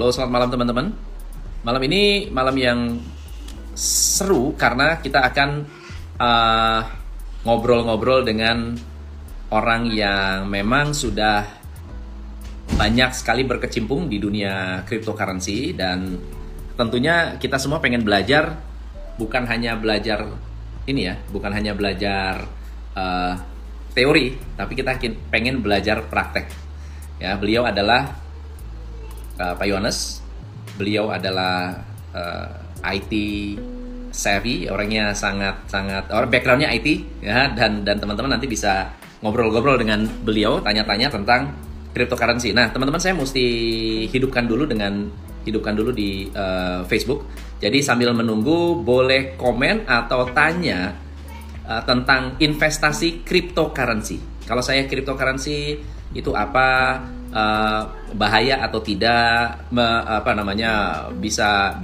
Halo, selamat malam teman-teman. Malam ini malam yang seru karena kita akan ngobrol-ngobrol dengan orang yang memang sudah banyak sekali berkecimpung di dunia cryptocurrency, dan tentunya kita semua pengen belajar, bukan hanya belajar ini ya, bukan hanya belajar teori, tapi kita pengen belajar praktek. Ya, beliau adalah Pak Yohanes. Beliau adalah IT savvy, orangnya backgroundnya IT ya, dan teman-teman nanti bisa ngobrol-ngobrol dengan beliau, tanya-tanya tentang cryptocurrency. Nah, teman-teman, saya mesti hidupkan dulu di Facebook. Jadi sambil menunggu boleh komen atau tanya tentang investasi cryptocurrency. Kalau saya cryptocurrency itu apa, bahaya atau tidak, bisa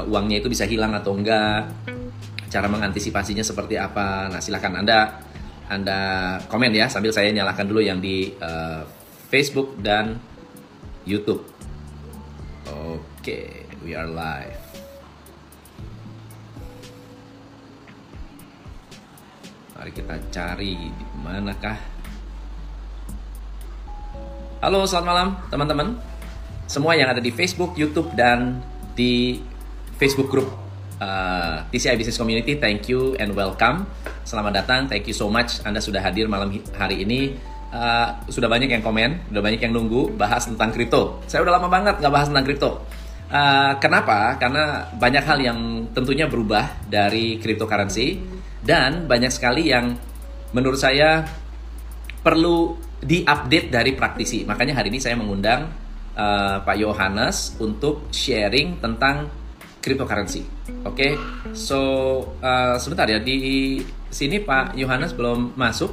uangnya itu bisa hilang atau enggak, cara mengantisipasinya seperti apa. Nah, silakan Anda komen ya, sambil saya nyalakan dulu yang di Facebook dan YouTube. Oke, we are live. Mari kita cari di manakah. Halo, selamat malam teman-teman semua yang ada di Facebook, YouTube, dan di Facebook group TCI Business Community. Thank you and welcome. Selamat datang, thank you so much. Anda sudah hadir malam hari ini. Sudah banyak yang komen, sudah banyak yang nunggu bahas tentang kripto. Saya udah lama banget nggak bahas tentang kripto. Kenapa? Karena banyak hal yang tentunya berubah dari cryptocurrency, dan banyak sekali yang menurut saya perlu diupdate dari praktisi. Makanya hari ini saya mengundang Pak Yohanes untuk sharing tentang cryptocurrency. Oke, so sebentar ya, di sini Pak Yohanes belum masuk.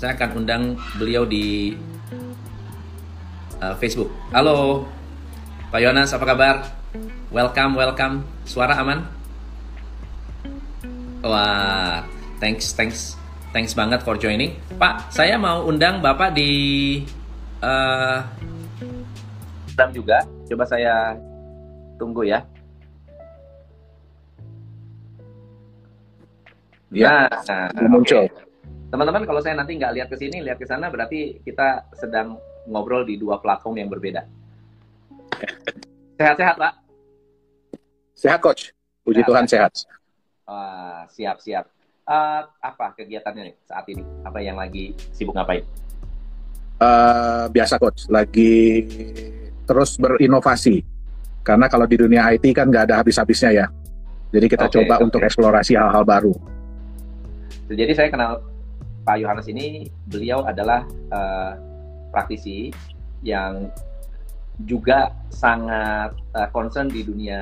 Saya akan undang beliau di Facebook. Halo, Pak Yohanes, apa kabar? Welcome. Suara aman? Wah, thanks banget for joining. Pak, saya mau undang Bapak di juga. Coba saya tunggu ya. Ya, muncul. Okay. Teman-teman, kalau saya nanti nggak lihat ke sini, lihat ke sana, berarti kita sedang ngobrol di dua platform yang berbeda. Sehat-sehat, Pak? Sehat, Coach. Puji Tuhan, sehat. Siap. Apa kegiatannya nih saat ini? Apa yang lagi sibuk ngapain? Biasa, Coach. Lagi terus berinovasi. Karena kalau di dunia IT kan nggak ada habis-habisnya ya. Jadi kita coba untuk eksplorasi hal-hal baru. Jadi saya kenal Pak Yohanes ini, beliau adalah praktisi yang juga sangat concern di dunia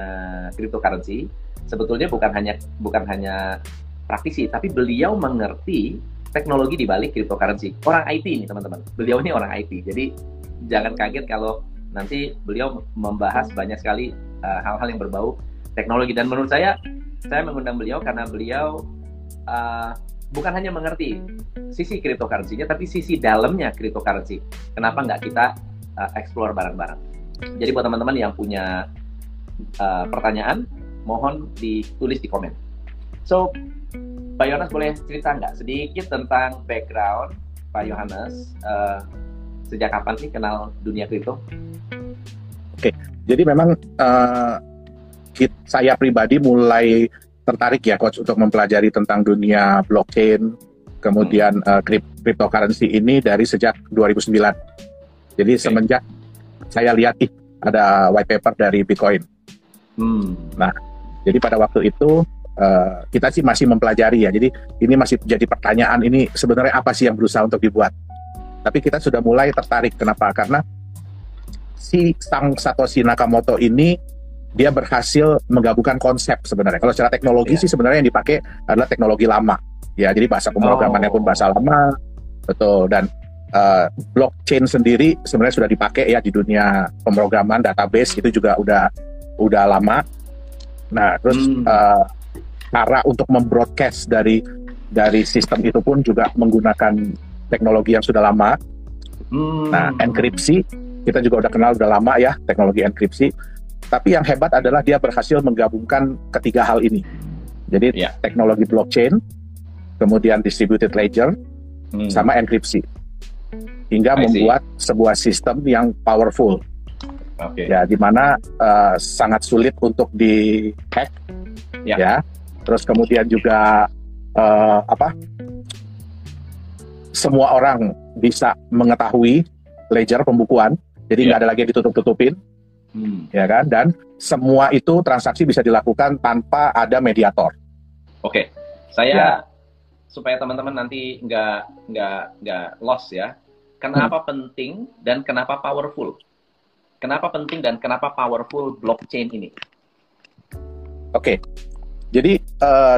cryptocurrency. Sebetulnya bukan hanya praktisi, tapi beliau mengerti teknologi di balik cryptocurrency. Orang IT ini, teman-teman. Beliau ini orang IT. Jadi jangan kaget kalau nanti beliau membahas banyak sekali hal-hal yang berbau teknologi. Dan menurut saya mengundang beliau karena beliau bukan hanya mengerti sisi cryptocurrency-nya, tapi sisi dalamnya cryptocurrency. Kenapa nggak kita explore bareng-bareng? Jadi buat teman-teman yang punya pertanyaan, mohon ditulis di komen. So, Pak Yohanes, boleh cerita nggak sedikit tentang background Pak Yohanes? Sejak kapan sih kenal dunia kripto? Oke, jadi memang saya pribadi mulai tertarik ya, Coach, untuk mempelajari tentang dunia blockchain, kemudian cryptocurrency ini dari sejak 2009. Jadi semenjak saya lihat ada white paper dari Bitcoin. Nah, jadi pada waktu itu kita sih masih mempelajari ya. Jadi ini masih jadi pertanyaan, ini sebenarnya apa sih yang berusaha untuk dibuat. Tapi kita sudah mulai tertarik. Kenapa? Karena si sang Satoshi Nakamoto ini dia berhasil menggabungkan konsep sebenarnya. Kalau secara teknologi sih sebenarnya yang dipakai adalah teknologi lama. Ya, jadi bahasa pemrogramannya pun bahasa lama. Betul. Dan blockchain sendiri sebenarnya sudah dipakai ya di dunia pemrograman, database itu juga udah lama. Nah, terus cara untuk membroadcast dari sistem itu pun juga menggunakan teknologi yang sudah lama. Nah, enkripsi kita juga udah kenal udah lama ya teknologi enkripsi. Tapi yang hebat adalah dia berhasil menggabungkan ketiga hal ini. Jadi teknologi blockchain, kemudian distributed ledger, sama enkripsi, hingga membuat sebuah sistem yang powerful. Ya, di mana sangat sulit untuk di-hack, ya. Terus kemudian juga semua orang bisa mengetahui ledger pembukuan, jadi nggak ada lagi yang ditutup-tutupin, ya kan? Dan semua itu transaksi bisa dilakukan tanpa ada mediator. Oke, saya supaya teman-teman nanti nggak lost ya. Kenapa penting dan kenapa powerful? Kenapa penting dan kenapa powerful blockchain ini? Oke, jadi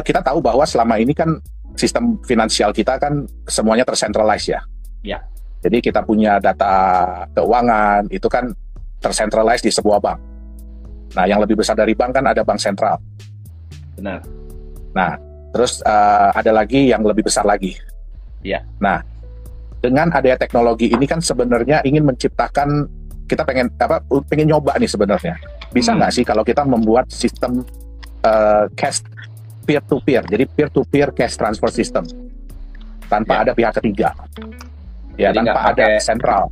kita tahu bahwa selama ini kan sistem finansial kita kan semuanya tersentralize ya. Ya. Jadi kita punya data keuangan itu kan tersentralize di sebuah bank. Nah, yang lebih besar dari bank kan ada bank sentral. Benar. Nah, terus ada lagi yang lebih besar lagi. Ya. Nah, dengan adanya teknologi ini kan sebenarnya ingin menciptakan, kita pengen nyoba nih sebenarnya. Bisa nggak sih kalau kita membuat sistem cash peer to peer, jadi peer to peer cash transfer system tanpa ada pihak ketiga. Ya, jadi tanpa ada sentral.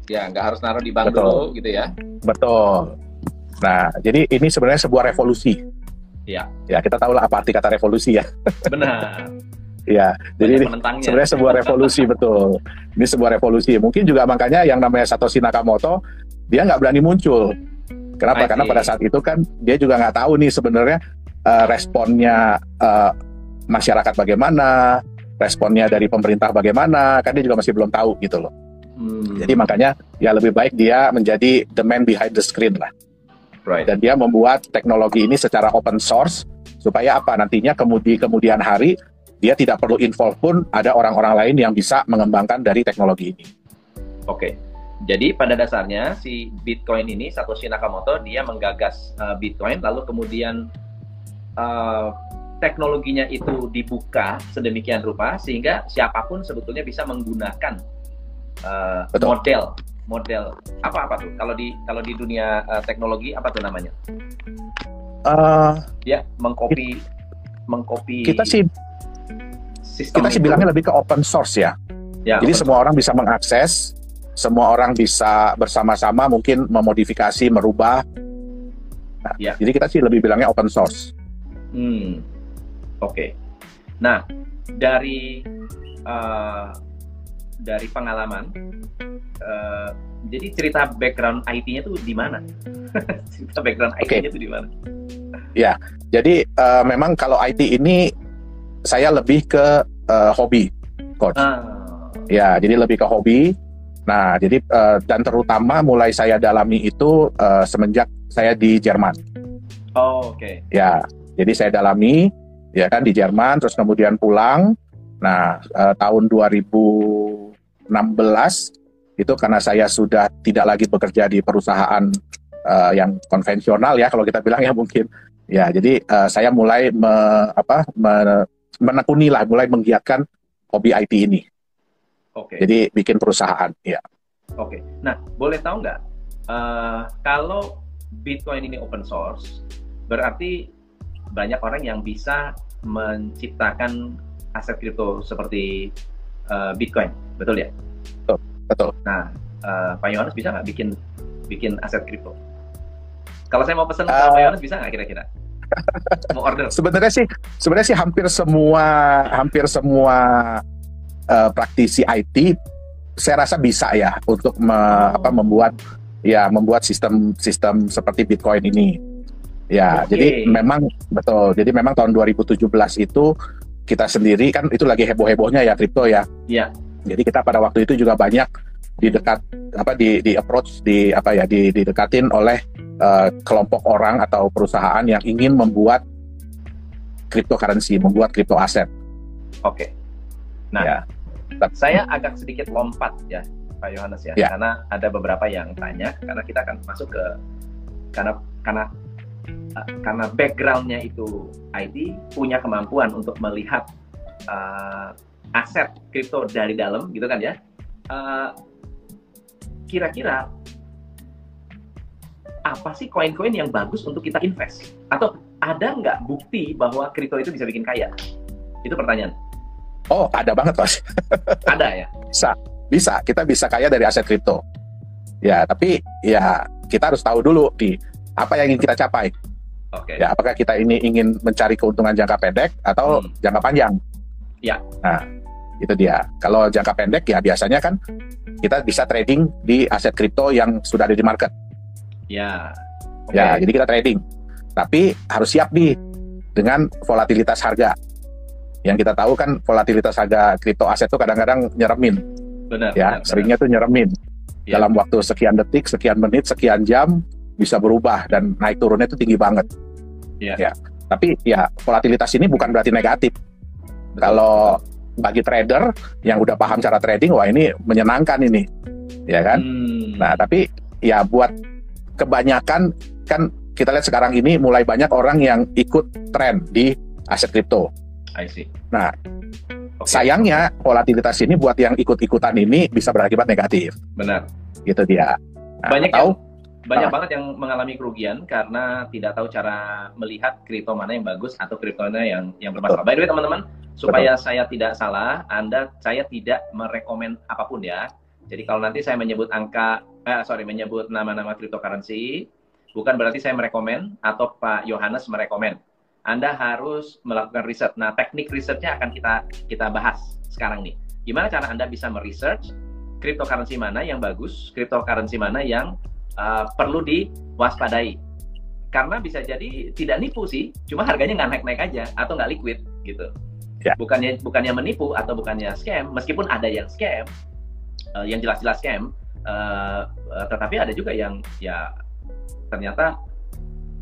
Ya, nggak harus naruh di bank dulu gitu ya. Betul. Nah, jadi ini sebenarnya sebuah revolusi. Ya. Ya, kita tahu lah apa arti kata revolusi ya. Benar. Ya, jadi ini sebenarnya sebuah revolusi, betul. Ini sebuah revolusi. Mungkin juga makanya yang namanya Satoshi Nakamoto, dia nggak berani muncul. Kenapa? Karena pada saat itu kan dia juga nggak tahu nih sebenarnya responnya masyarakat bagaimana, responnya dari pemerintah bagaimana, kan dia juga masih belum tahu gitu loh. Jadi makanya ya lebih baik dia menjadi the man behind the screen lah. Right. Dan dia membuat teknologi ini secara open source supaya apa, nantinya kemudian hari dia tidak perlu involve pun ada orang-orang lain yang bisa mengembangkan dari teknologi ini. Oke. Jadi pada dasarnya si Bitcoin ini, Satoshi Nakamoto, dia menggagas Bitcoin, lalu kemudian teknologinya itu dibuka sedemikian rupa sehingga siapapun sebetulnya bisa menggunakan model apa tuh kalau di dunia teknologi apa tuh namanya? Ya, mengcopy kita sih bilangnya lebih ke open source ya. Jadi semua orang bisa mengakses, semua orang bisa bersama-sama mungkin memodifikasi, merubah. Nah, jadi kita sih lebih bilangnya open source. Oke. Nah, dari pengalaman, jadi cerita background IT-nya tuh di mana? Cerita background IT-nya tuh di mana? Ya, jadi memang kalau IT ini saya lebih ke hobi, coach. Ya, jadi lebih ke hobi. Nah, jadi dan terutama mulai saya dalami itu semenjak saya di Jerman. Oh, oke. Ya, jadi saya dalami ya kan di Jerman, terus kemudian pulang. Nah, tahun 2016 itu karena saya sudah tidak lagi bekerja di perusahaan yang konvensional ya, kalau kita bilang ya mungkin. Ya, jadi saya mulai menekuni lah, mulai menggiatkan hobi IT ini. Oke. Jadi bikin perusahaan, ya. Oke. Nah, boleh tahu nggak kalau Bitcoin ini open source, berarti banyak orang yang bisa menciptakan aset kripto seperti Bitcoin, betul ya? Betul. Nah, Pak Yohanes bisa nggak bikin aset kripto? Kalau saya mau pesan ke Pak Yohanes bisa nggak kira-kira? Mau order? Sebenarnya sih hampir semua praktisi IT saya rasa bisa ya untuk membuat sistem seperti Bitcoin ini. Ya, jadi memang betul. Jadi memang tahun 2017 itu kita sendiri kan itu lagi heboh-hebohnya ya kripto ya. Iya. Jadi kita pada waktu itu juga banyak didekatin oleh kelompok orang atau perusahaan yang ingin membuat cryptocurrency, membuat crypto aset. Oke. Nah, saya agak sedikit lompat ya, Pak Yohanes ya, karena ada beberapa yang tanya, karena kita akan masuk ke karena background-nya itu IT, punya kemampuan untuk melihat aset kripto dari dalam, gitu kan ya. Kira-kira apa sih koin-koin yang bagus untuk kita invest? Atau ada nggak bukti bahwa kripto itu bisa bikin kaya? Itu pertanyaan. Oh, ada banget, Mas. Ada ya? Bisa. Kita bisa kaya dari aset kripto. Ya, tapi ya kita harus tahu dulu di apa yang ingin kita capai. Oke. Ya, apakah kita ini ingin mencari keuntungan jangka pendek atau jangka panjang? Ya. Nah, itu dia. Kalau jangka pendek ya biasanya kan kita bisa trading di aset kripto yang sudah ada di market. Ya. Okay. Ya, jadi kita trading. Tapi harus siap nih dengan volatilitas harga. Yang kita tahu kan volatilitas harga kripto aset itu kadang-kadang nyeremin. Benar. Ya, seringnya tuh nyeremin. Ya. Dalam waktu sekian detik, sekian menit, sekian jam bisa berubah dan naik turunnya itu tinggi banget. Ya. Ya. Tapi ya volatilitas ini bukan berarti negatif. Kalau bagi trader yang udah paham cara trading, wah ini menyenangkan ini, ya kan? Nah, tapi ya buat kebanyakan kan kita lihat sekarang ini mulai banyak orang yang ikut tren di aset kripto. I see. Nah, sayangnya volatilitas ini buat yang ikut-ikutan ini bisa berakibat negatif. Benar. Gitu dia. Nah, banyak banget yang mengalami kerugian karena tidak tahu cara melihat kripto mana yang bagus atau kriptonya yang bermasalah. By the way, teman-teman, supaya saya tidak salah, saya tidak merekomen apapun ya. Jadi kalau nanti saya menyebut menyebut nama-nama cryptocurrency, bukan berarti saya merekomen atau Pak Yohanes merekomen. Anda harus melakukan riset. Nah, teknik risetnya akan kita bahas sekarang nih. Gimana cara Anda bisa meresearch cryptocurrency mana yang bagus, cryptocurrency mana yang perlu diwaspadai. Karena bisa jadi tidak nipu sih, cuma harganya nggak naik-naik aja atau nggak liquid gitu. Ya. Bukannya menipu atau bukannya scam, meskipun ada yang scam, yang jelas-jelas scam, tetapi ada juga yang ya ternyata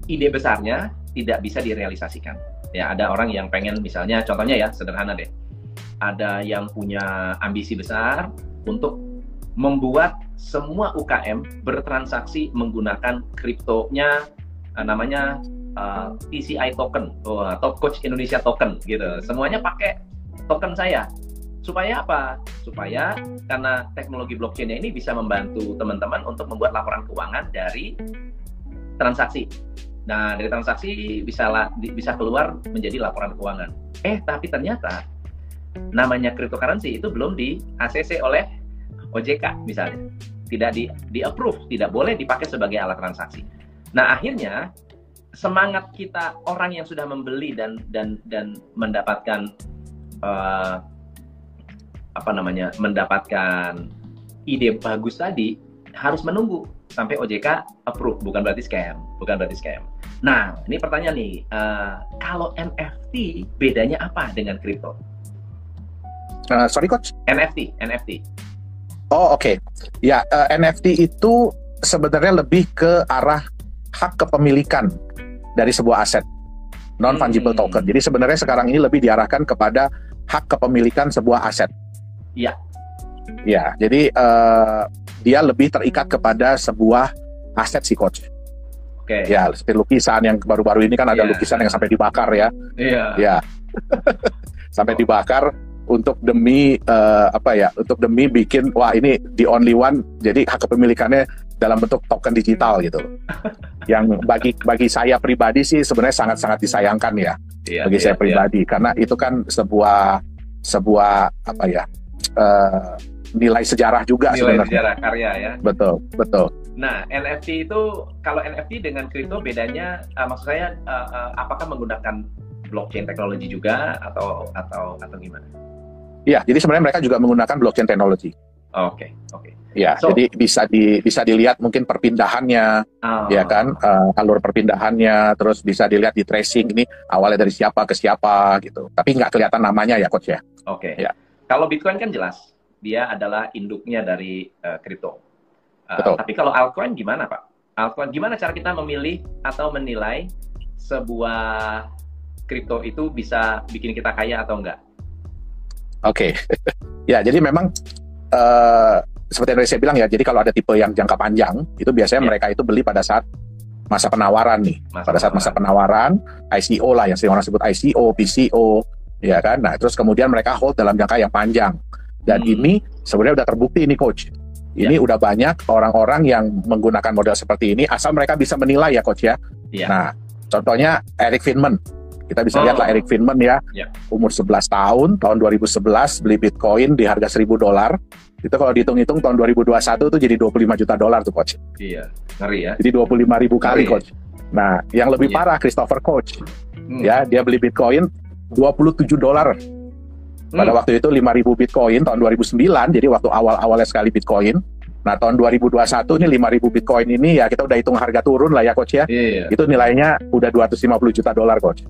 ide besarnya tidak bisa direalisasikan. Ya, ada orang yang pengen, misalnya contohnya ya sederhana deh, ada yang punya ambisi besar untuk membuat semua UKM bertransaksi menggunakan kriptonya, namanya TCI token atau Coach Indonesia token gitu. Semuanya pakai token saya. Supaya apa? Supaya karena teknologi blockchain-nya ini bisa membantu teman-teman untuk membuat laporan keuangan dari transaksi. Nah, dari transaksi bisa keluar menjadi laporan keuangan. Tapi ternyata namanya cryptocurrency itu belum di ACC oleh OJK misalnya. Tidak di-approve, tidak boleh dipakai sebagai alat transaksi. Nah, akhirnya semangat kita orang yang sudah membeli dan mendapatkan mendapatkan ide bagus tadi harus menunggu sampai OJK approve, bukan berarti scam. Nah, ini pertanyaan nih, kalau NFT bedanya apa dengan kripto? Sorry Coach? NFT. Oh, oke. Ya, NFT itu sebenarnya lebih ke arah hak kepemilikan dari sebuah aset, non-fungible token. Jadi sebenarnya sekarang ini lebih diarahkan kepada hak kepemilikan sebuah aset. Iya. Ya, jadi dia lebih terikat kepada sebuah aset sih, Coach. Oke. Ya, seperti lukisan yang baru-baru ini kan ada lukisan yang sampai dibakar ya. Iya. Ya. Sampai dibakar untuk demi untuk demi bikin, wah ini the only one, jadi hak kepemilikannya dalam bentuk token digital gitu. Yang bagi saya pribadi sih sebenarnya sangat-sangat disayangkan ya. Bagi saya pribadi, karena itu kan sebuah nilai sejarah juga sebenarnya. Nilai sejarah karya ya. Betul. Nah, NFT itu, kalau NFT dengan kripto bedanya, maksud saya apakah menggunakan blockchain teknologi juga atau gimana? Iya, jadi sebenarnya mereka juga menggunakan blockchain teknologi. Oke. Ya, jadi bisa dilihat mungkin perpindahannya, ya kan, alur perpindahannya, terus bisa dilihat di tracing ini awalnya dari siapa ke siapa gitu. Tapi nggak kelihatan namanya ya, Coach ya. Oke. Ya. Kalau Bitcoin kan jelas, dia adalah induknya dari kripto. Betul. Tapi kalau altcoin gimana, Pak? Altcoin gimana cara kita memilih atau menilai sebuah kripto itu bisa bikin kita kaya atau enggak? Oke. Ya, jadi memang seperti yang saya bilang ya, jadi kalau ada tipe yang jangka panjang, itu biasanya mereka itu beli pada saat masa penawaran nih. Pada saat masa penawaran, ICO lah, yang sering orang sebut ICO, PCO, ya kan? Nah, terus kemudian mereka hold dalam jangka yang panjang. Dan ini sebenarnya udah terbukti ini, Coach. Ini udah banyak orang-orang yang menggunakan model seperti ini, asal mereka bisa menilai ya Coach ya. Nah, contohnya Eric Friedman. Kita bisa lihat lah Eric Friedman ya, umur 11 tahun, tahun 2011 beli Bitcoin di harga $1.000. Itu kalau dihitung-hitung tahun 2021 itu jadi $25 juta tuh Coach. Iya, ngeri ya. Jadi 25.000 kali Coach. Nah, yang lebih parah Christopher Koch. Ya, dia beli Bitcoin $27. Pada waktu itu 5.000 Bitcoin tahun 2009, jadi waktu awal-awalnya sekali Bitcoin. Nah, tahun 2021 ini 5.000 Bitcoin ini ya kita udah hitung harga turun lah ya Coach ya. Itu nilainya udah $250 juta Coach.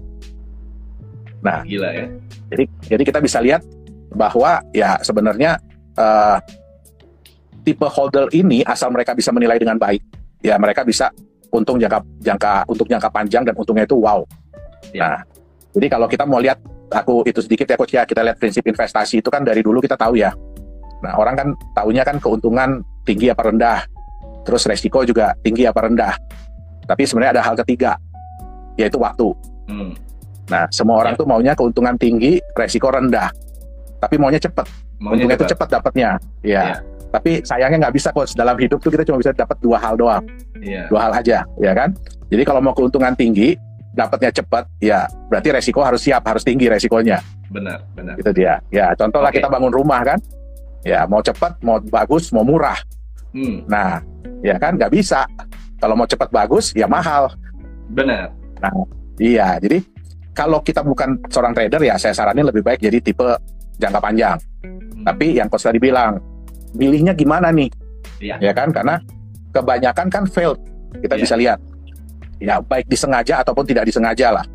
Nah, gila ya. Jadi kita bisa lihat bahwa ya sebenarnya tipe holder ini asal mereka bisa menilai dengan baik, ya mereka bisa untung jangka panjang dan untungnya itu wow. Nah, jadi kalau kita mau lihat aku itu sedikit ya Coach ya, kita lihat prinsip investasi itu kan dari dulu kita tahu ya. Nah, orang kan taunya kan keuntungan tinggi apa rendah, terus resiko juga tinggi apa rendah. Tapi sebenarnya ada hal ketiga, yaitu waktu. Nah, semua orang tuh maunya keuntungan tinggi, resiko rendah. Tapi maunya cepat. Untungnya itu cepat dapatnya. Ya. Tapi sayangnya nggak bisa Coach. Dalam hidup tuh kita cuma bisa dapat dua hal doang. Dua hal aja, ya kan? Jadi kalau mau keuntungan tinggi, dapatnya cepat, ya berarti resiko harus siap, harus tinggi resikonya. Benar. Itu dia. Ya, contoh lah kita bangun rumah kan, ya mau cepat, mau bagus, mau murah. Nah, ya kan nggak bisa. Kalau mau cepat bagus, ya mahal. Benar. Nah, iya. Jadi kalau kita bukan seorang trader, ya saya saranin lebih baik jadi tipe jangka panjang. Tapi yang Coach tadi bilang, milihnya gimana nih? Ya kan, karena kebanyakan kan failed. Kita bisa lihat. Ya, baik disengaja ataupun tidak disengaja lah.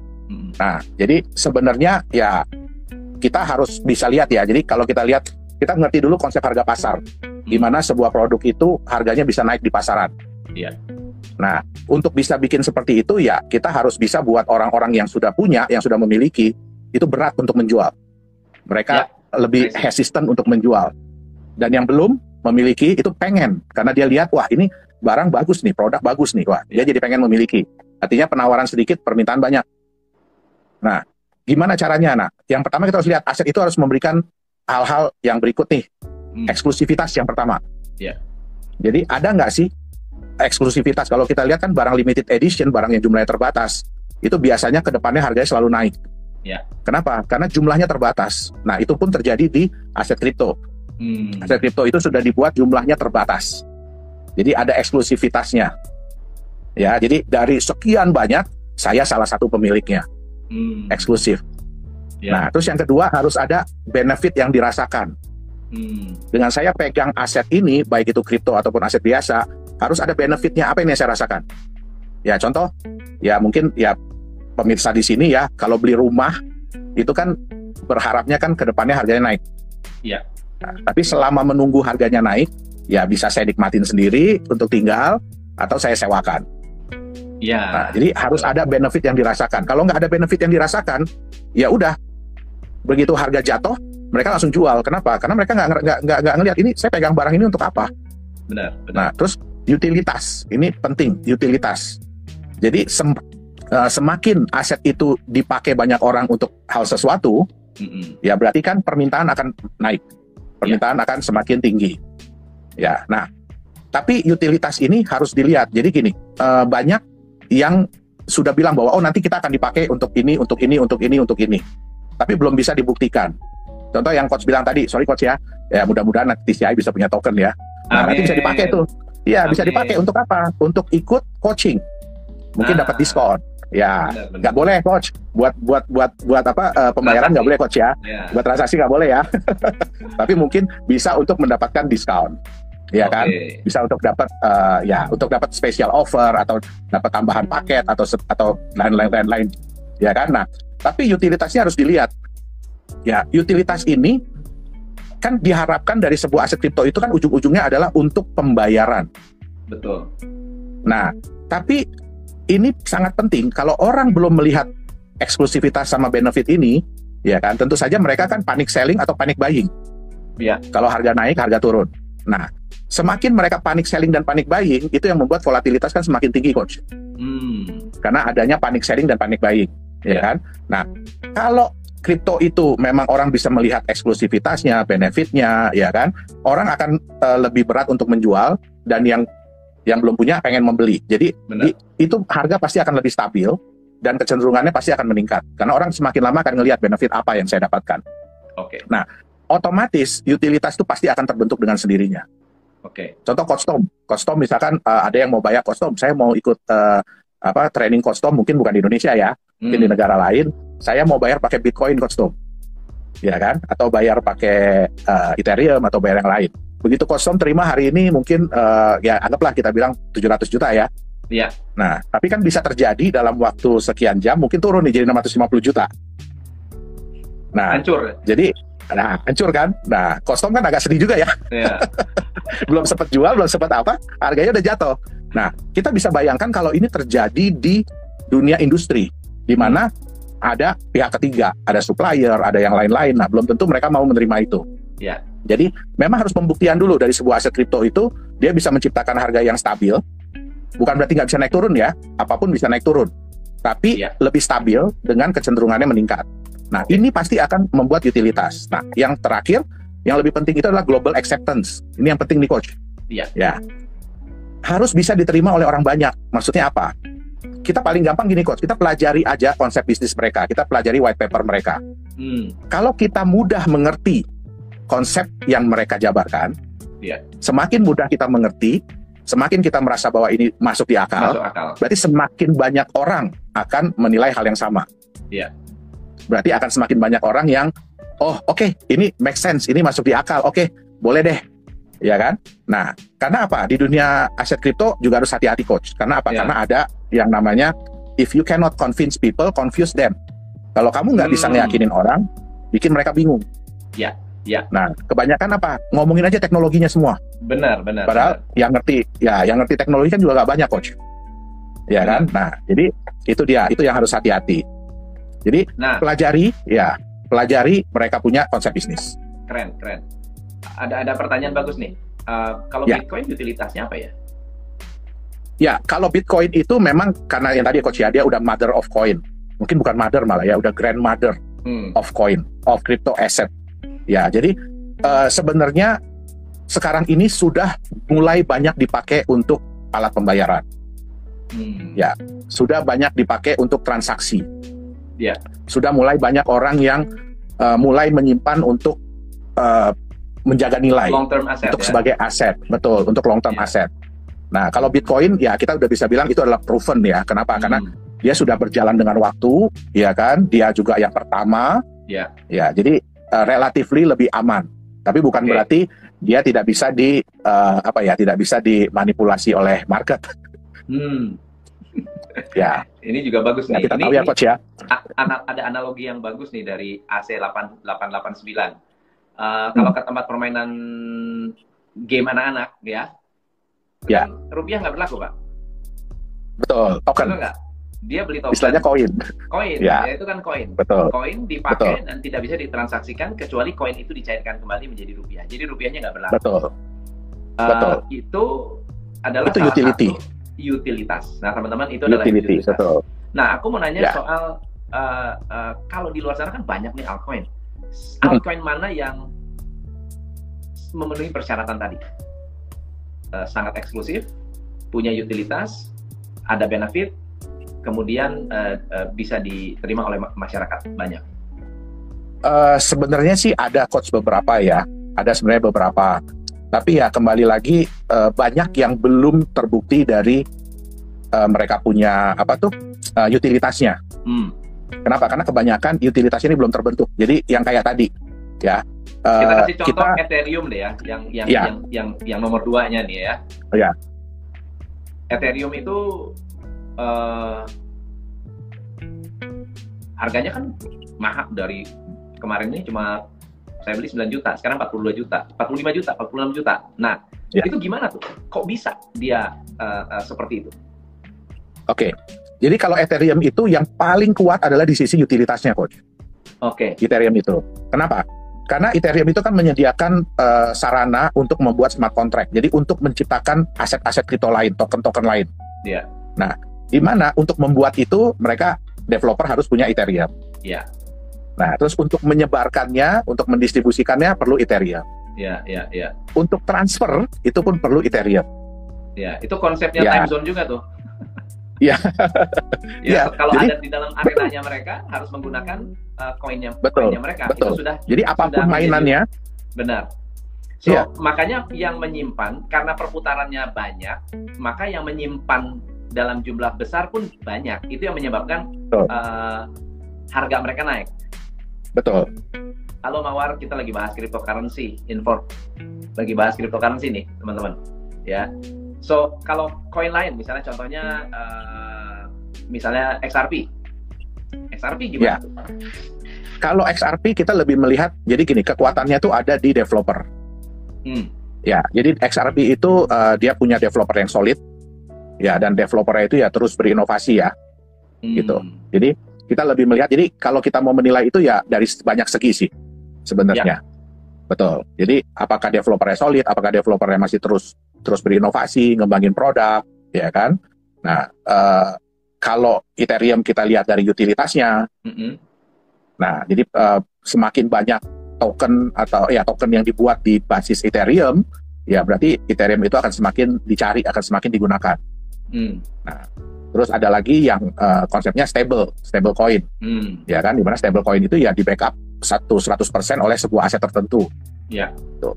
Nah, jadi sebenarnya ya kita harus bisa lihat ya. Jadi kalau kita lihat, kita ngerti dulu konsep harga pasar. Di mana sebuah produk itu harganya bisa naik di pasaran. Nah, untuk bisa bikin seperti itu ya kita harus bisa buat orang-orang yang sudah punya, yang sudah memiliki, itu berat untuk menjual. Mereka lebih hesitant untuk menjual. Dan yang belum memiliki itu pengen, karena dia lihat, wah ini barang bagus nih, produk bagus nih, wah dia jadi pengen memiliki. Artinya penawaran sedikit, permintaan banyak. Nah, gimana caranya? Nah, yang pertama kita harus lihat aset itu harus memberikan hal-hal yang berikut nih. Eksklusivitas yang pertama. Jadi ada nggak sih eksklusivitas? Kalau kita lihat kan barang limited edition, barang yang jumlahnya terbatas, itu biasanya ke depannya harganya selalu naik. Kenapa? Karena jumlahnya terbatas. Nah, itu pun terjadi di aset kripto. Aset kripto itu sudah dibuat jumlahnya terbatas. Jadi ada eksklusivitasnya. Ya, jadi dari sekian banyak, saya salah satu pemiliknya. Eksklusif. Nah, terus yang kedua harus ada benefit yang dirasakan. Dengan saya pegang aset ini, baik itu kripto ataupun aset biasa, harus ada benefitnya. Apa yang saya rasakan? Ya, contoh, ya mungkin ya pemirsa di sini ya, kalau beli rumah itu kan berharapnya kan ke depannya harganya naik. Nah, tapi selama menunggu harganya naik, ya bisa saya nikmatin sendiri untuk tinggal atau saya sewakan. Nah, jadi harus ada benefit yang dirasakan. Kalau nggak ada benefit yang dirasakan, ya udah, begitu harga jatuh, mereka langsung jual. Kenapa? Karena mereka nggak ngelihat ini saya pegang barang ini untuk apa. Benar. Nah, terus utilitas ini penting, utilitas. Jadi semakin aset itu dipakai banyak orang untuk hal sesuatu, ya berarti kan permintaan akan naik, permintaan akan semakin tinggi. Ya, nah, tapi utilitas ini harus dilihat. Jadi gini, banyak yang sudah bilang bahwa oh nanti kita akan dipakai untuk ini, untuk ini, untuk ini, untuk ini, tapi belum bisa dibuktikan. Contoh yang Coach bilang tadi, sorry Coach ya, mudah-mudahan nanti TCI bisa punya token ya. Nah, nanti bisa dipakai tuh. Iya, bisa dipakai untuk apa? Untuk ikut coaching, mungkin dapat diskon. Ya, nggak boleh Coach. Buat apa pembayaran nggak boleh Coach ya. Buat transaksi nggak boleh ya. Tapi mungkin bisa untuk mendapatkan diskon. Ya kan, bisa untuk dapat untuk dapat special offer atau dapat tambahan paket atau lain-lain, ya kan. Nah, tapi utilitasnya harus dilihat. Ya, utilitas ini kan diharapkan dari sebuah aset kripto itu kan ujung-ujungnya adalah untuk pembayaran. Betul. Nah, tapi ini sangat penting kalau orang belum melihat eksklusivitas sama benefit ini, ya kan, tentu saja mereka kan panic selling atau panic buying. Kalau harga naik, harga turun. Nah, semakin mereka panic selling dan panic buying, itu yang membuat volatilitas kan semakin tinggi, Coach. Karena adanya panic selling dan panic buying, ya kan? Nah, kripto itu memang orang bisa melihat eksklusivitasnya, benefitnya, ya kan? Orang akan lebih berat untuk menjual, dan yang belum punya pengen membeli. Jadi itu harga pasti akan lebih stabil dan kecenderungannya pasti akan meningkat karena orang semakin lama akan ngelihat benefit apa yang saya dapatkan. Oke. Nah, otomatis utilitas itu pasti akan terbentuk dengan sendirinya. Oke. Contoh Costom misalkan ada yang mau bayar Costom, saya mau ikut training Costom, mungkin bukan di Indonesia ya, mungkin di negara lain, saya mau bayar pakai Bitcoin Costom, ya kan? Atau bayar pakai Ethereum atau bayar yang lain. Begitu Costom terima hari ini mungkin ya anggaplah kita bilang 700 juta ya. Iya. Nah, tapi kan bisa terjadi dalam waktu sekian jam mungkin turun nih jadi 650 juta. Nah, hancur. Jadi hancur kan? Nah, Costom kan agak sedih juga ya. Iya. Belum sempat jual, belum sempat apa, harganya udah jatuh. Nah, kita bisa bayangkan kalau ini terjadi di dunia industri, di mana ada pihak ketiga, ada supplier, ada yang lain-lain. Nah, belum tentu mereka mau menerima itu. Ya. Jadi, memang harus pembuktian dulu dari sebuah aset kripto itu, dia bisa menciptakan harga yang stabil. Bukan berarti nggak bisa naik turun ya, apapun bisa naik turun. Tapi lebih stabil dengan kecenderungannya meningkat. Nah, ini pasti akan membuat utilitas. Nah, yang terakhir, yang lebih penting itu adalah global acceptance. Ini yang penting nih, Coach. Iya. Ya. Harus bisa diterima oleh orang banyak. Maksudnya apa? Kita paling gampang gini, Coach. Kita pelajari aja konsep bisnis mereka. Kita pelajari white paper mereka. Kalau kita mudah mengerti konsep yang mereka jabarkan, semakin mudah kita mengerti, semakin kita merasa bahwa ini masuk di akal, berarti semakin banyak orang akan menilai hal yang sama. Iya. Berarti akan semakin banyak orang yang, oh oke, ini make sense, ini masuk di akal, oke, boleh deh, ya kan? Nah, karena apa? Di dunia aset kripto juga harus hati-hati, Coach. Karena apa? Karena ada yang namanya, if you cannot convince people, confuse them. Kalau kamu nggak bisa ngeyakinin orang, bikin mereka bingung. Iya. Ya. Nah, kebanyakan apa? Ngomongin aja teknologinya semua. Benar. Padahal yang ngerti teknologi kan juga nggak banyak, Coach. Ya kan? Nah, jadi itu yang harus hati-hati. Jadi pelajari mereka punya konsep bisnis. Keren. Ada pertanyaan bagus nih. Kalau Bitcoin utilitasnya apa ya? Ya, kalau Bitcoin itu memang karena yang tadi Coach ya, dia udah mother of coin. Mungkin bukan mother malah ya, udah grandmother of coin, of crypto asset. Ya, jadi sebenarnya sekarang ini sudah mulai banyak dipakai untuk alat pembayaran. Ya, sudah banyak dipakai untuk transaksi. Ya, sudah mulai banyak orang yang mulai menyimpan untuk menjaga nilai untuk sebagai aset, betul, untuk long term aset. Nah, kalau Bitcoin ya kita udah bisa bilang itu adalah proven ya. Kenapa? Karena dia sudah berjalan dengan waktu, ya kan? Dia juga yang pertama. Ya, jadi relatively lebih aman, tapi bukan berarti dia tidak bisa tidak bisa dimanipulasi oleh market. Ya, ini juga bagus nih. Kita tahu ya, Coach ya. Ada analogi yang bagus nih dari AC889. Kalau ke tempat permainan game anak-anak, ya. Rupiah nggak berlaku, Pak. Betul, token. Betul nggak? Dia beli token. Istilahnya koin. Ya itu kan koin. Betul. Koin dipakai dan tidak bisa ditransaksikan kecuali koin itu dicairkan kembali menjadi rupiah. Jadi rupiahnya nggak berlaku. Betul. Itu adalah itu utility. Utilitas. Nah, teman-teman, itu adalah utilitas. Betul. Nah, aku mau nanya soal kalau di luar sana kan banyak nih altcoin. Altcoin mana yang memenuhi persyaratan tadi? Sangat eksklusif, punya utilitas, ada benefit, kemudian bisa diterima oleh masyarakat banyak. Sebenarnya sih ada, Coach, beberapa ya. Ada sebenarnya beberapa. Tapi ya kembali lagi banyak yang belum terbukti dari mereka punya utilitasnya. Kenapa? Karena kebanyakan utilitas ini belum terbentuk. Jadi yang kayak tadi, ya. Kita kasih contoh Ethereum deh ya, yang nomor 2-nya nih ya. Ya. Ethereum itu harganya kan mahal, dari kemarin ini cuma saya beli 9 juta, sekarang 42 juta, 45 juta, 46 juta. Nah, itu gimana tuh? Kok bisa dia seperti itu? Oke. Jadi kalau Ethereum itu yang paling kuat adalah di sisi utilitasnya, Coach. Ethereum itu. Kenapa? Karena Ethereum itu kan menyediakan sarana untuk membuat smart contract. Jadi untuk menciptakan aset-aset kripto lain, token-token lain. Nah, di mana untuk membuat itu mereka developer harus punya Ethereum. Nah, terus untuk menyebarkannya, untuk mendistribusikannya perlu Ethereum. Ya, ya, ya. Untuk transfer itu pun perlu Ethereum. Ya, itu konsepnya Ya. time zone juga tuh. Ya. Ya, Ya, kalau jadi- ada di dalam arenanya mereka harus menggunakan koinnya Betul, mereka. betul. Itu sudah. Jadi apapun sudah menjadi- mainannya, Benar. So, Iya. makanya yang menyimpan, karena perputarannya banyak, maka yang menyimpan dalam jumlah besar pun banyak. Itu yang menyebabkan Betul. Harga mereka naik. betul. Halo Mawar, kita lagi bahas cryptocurrency, lagi bahas cryptocurrency nih, teman-teman. Ya. So, kalau koin lain, misalnya contohnya, misalnya XRP. XRP gimana? Ya. Kalau XRP kita lebih melihat, jadi gini, kekuatannya tuh ada di developer. Ya, jadi XRP itu dia punya developer yang solid, ya, dan developernya itu ya terus berinovasi ya, gitu. Jadi kita lebih melihat, jadi kalau kita mau menilai itu ya dari banyak segi sih sebenarnya. Betul. Jadi apakah developernya solid, apakah developernya masih terus berinovasi, ngembangin produk, ya kan? Nah, kalau Ethereum kita lihat dari utilitasnya, nah jadi semakin banyak token atau ya token yang dibuat di basis Ethereum, ya berarti Ethereum itu akan semakin dicari, akan semakin digunakan. Nah, terus ada lagi yang konsepnya stable coin, ya kan, dimana stable coin itu ya di backup 100% oleh sebuah aset tertentu. Ya. Tuh.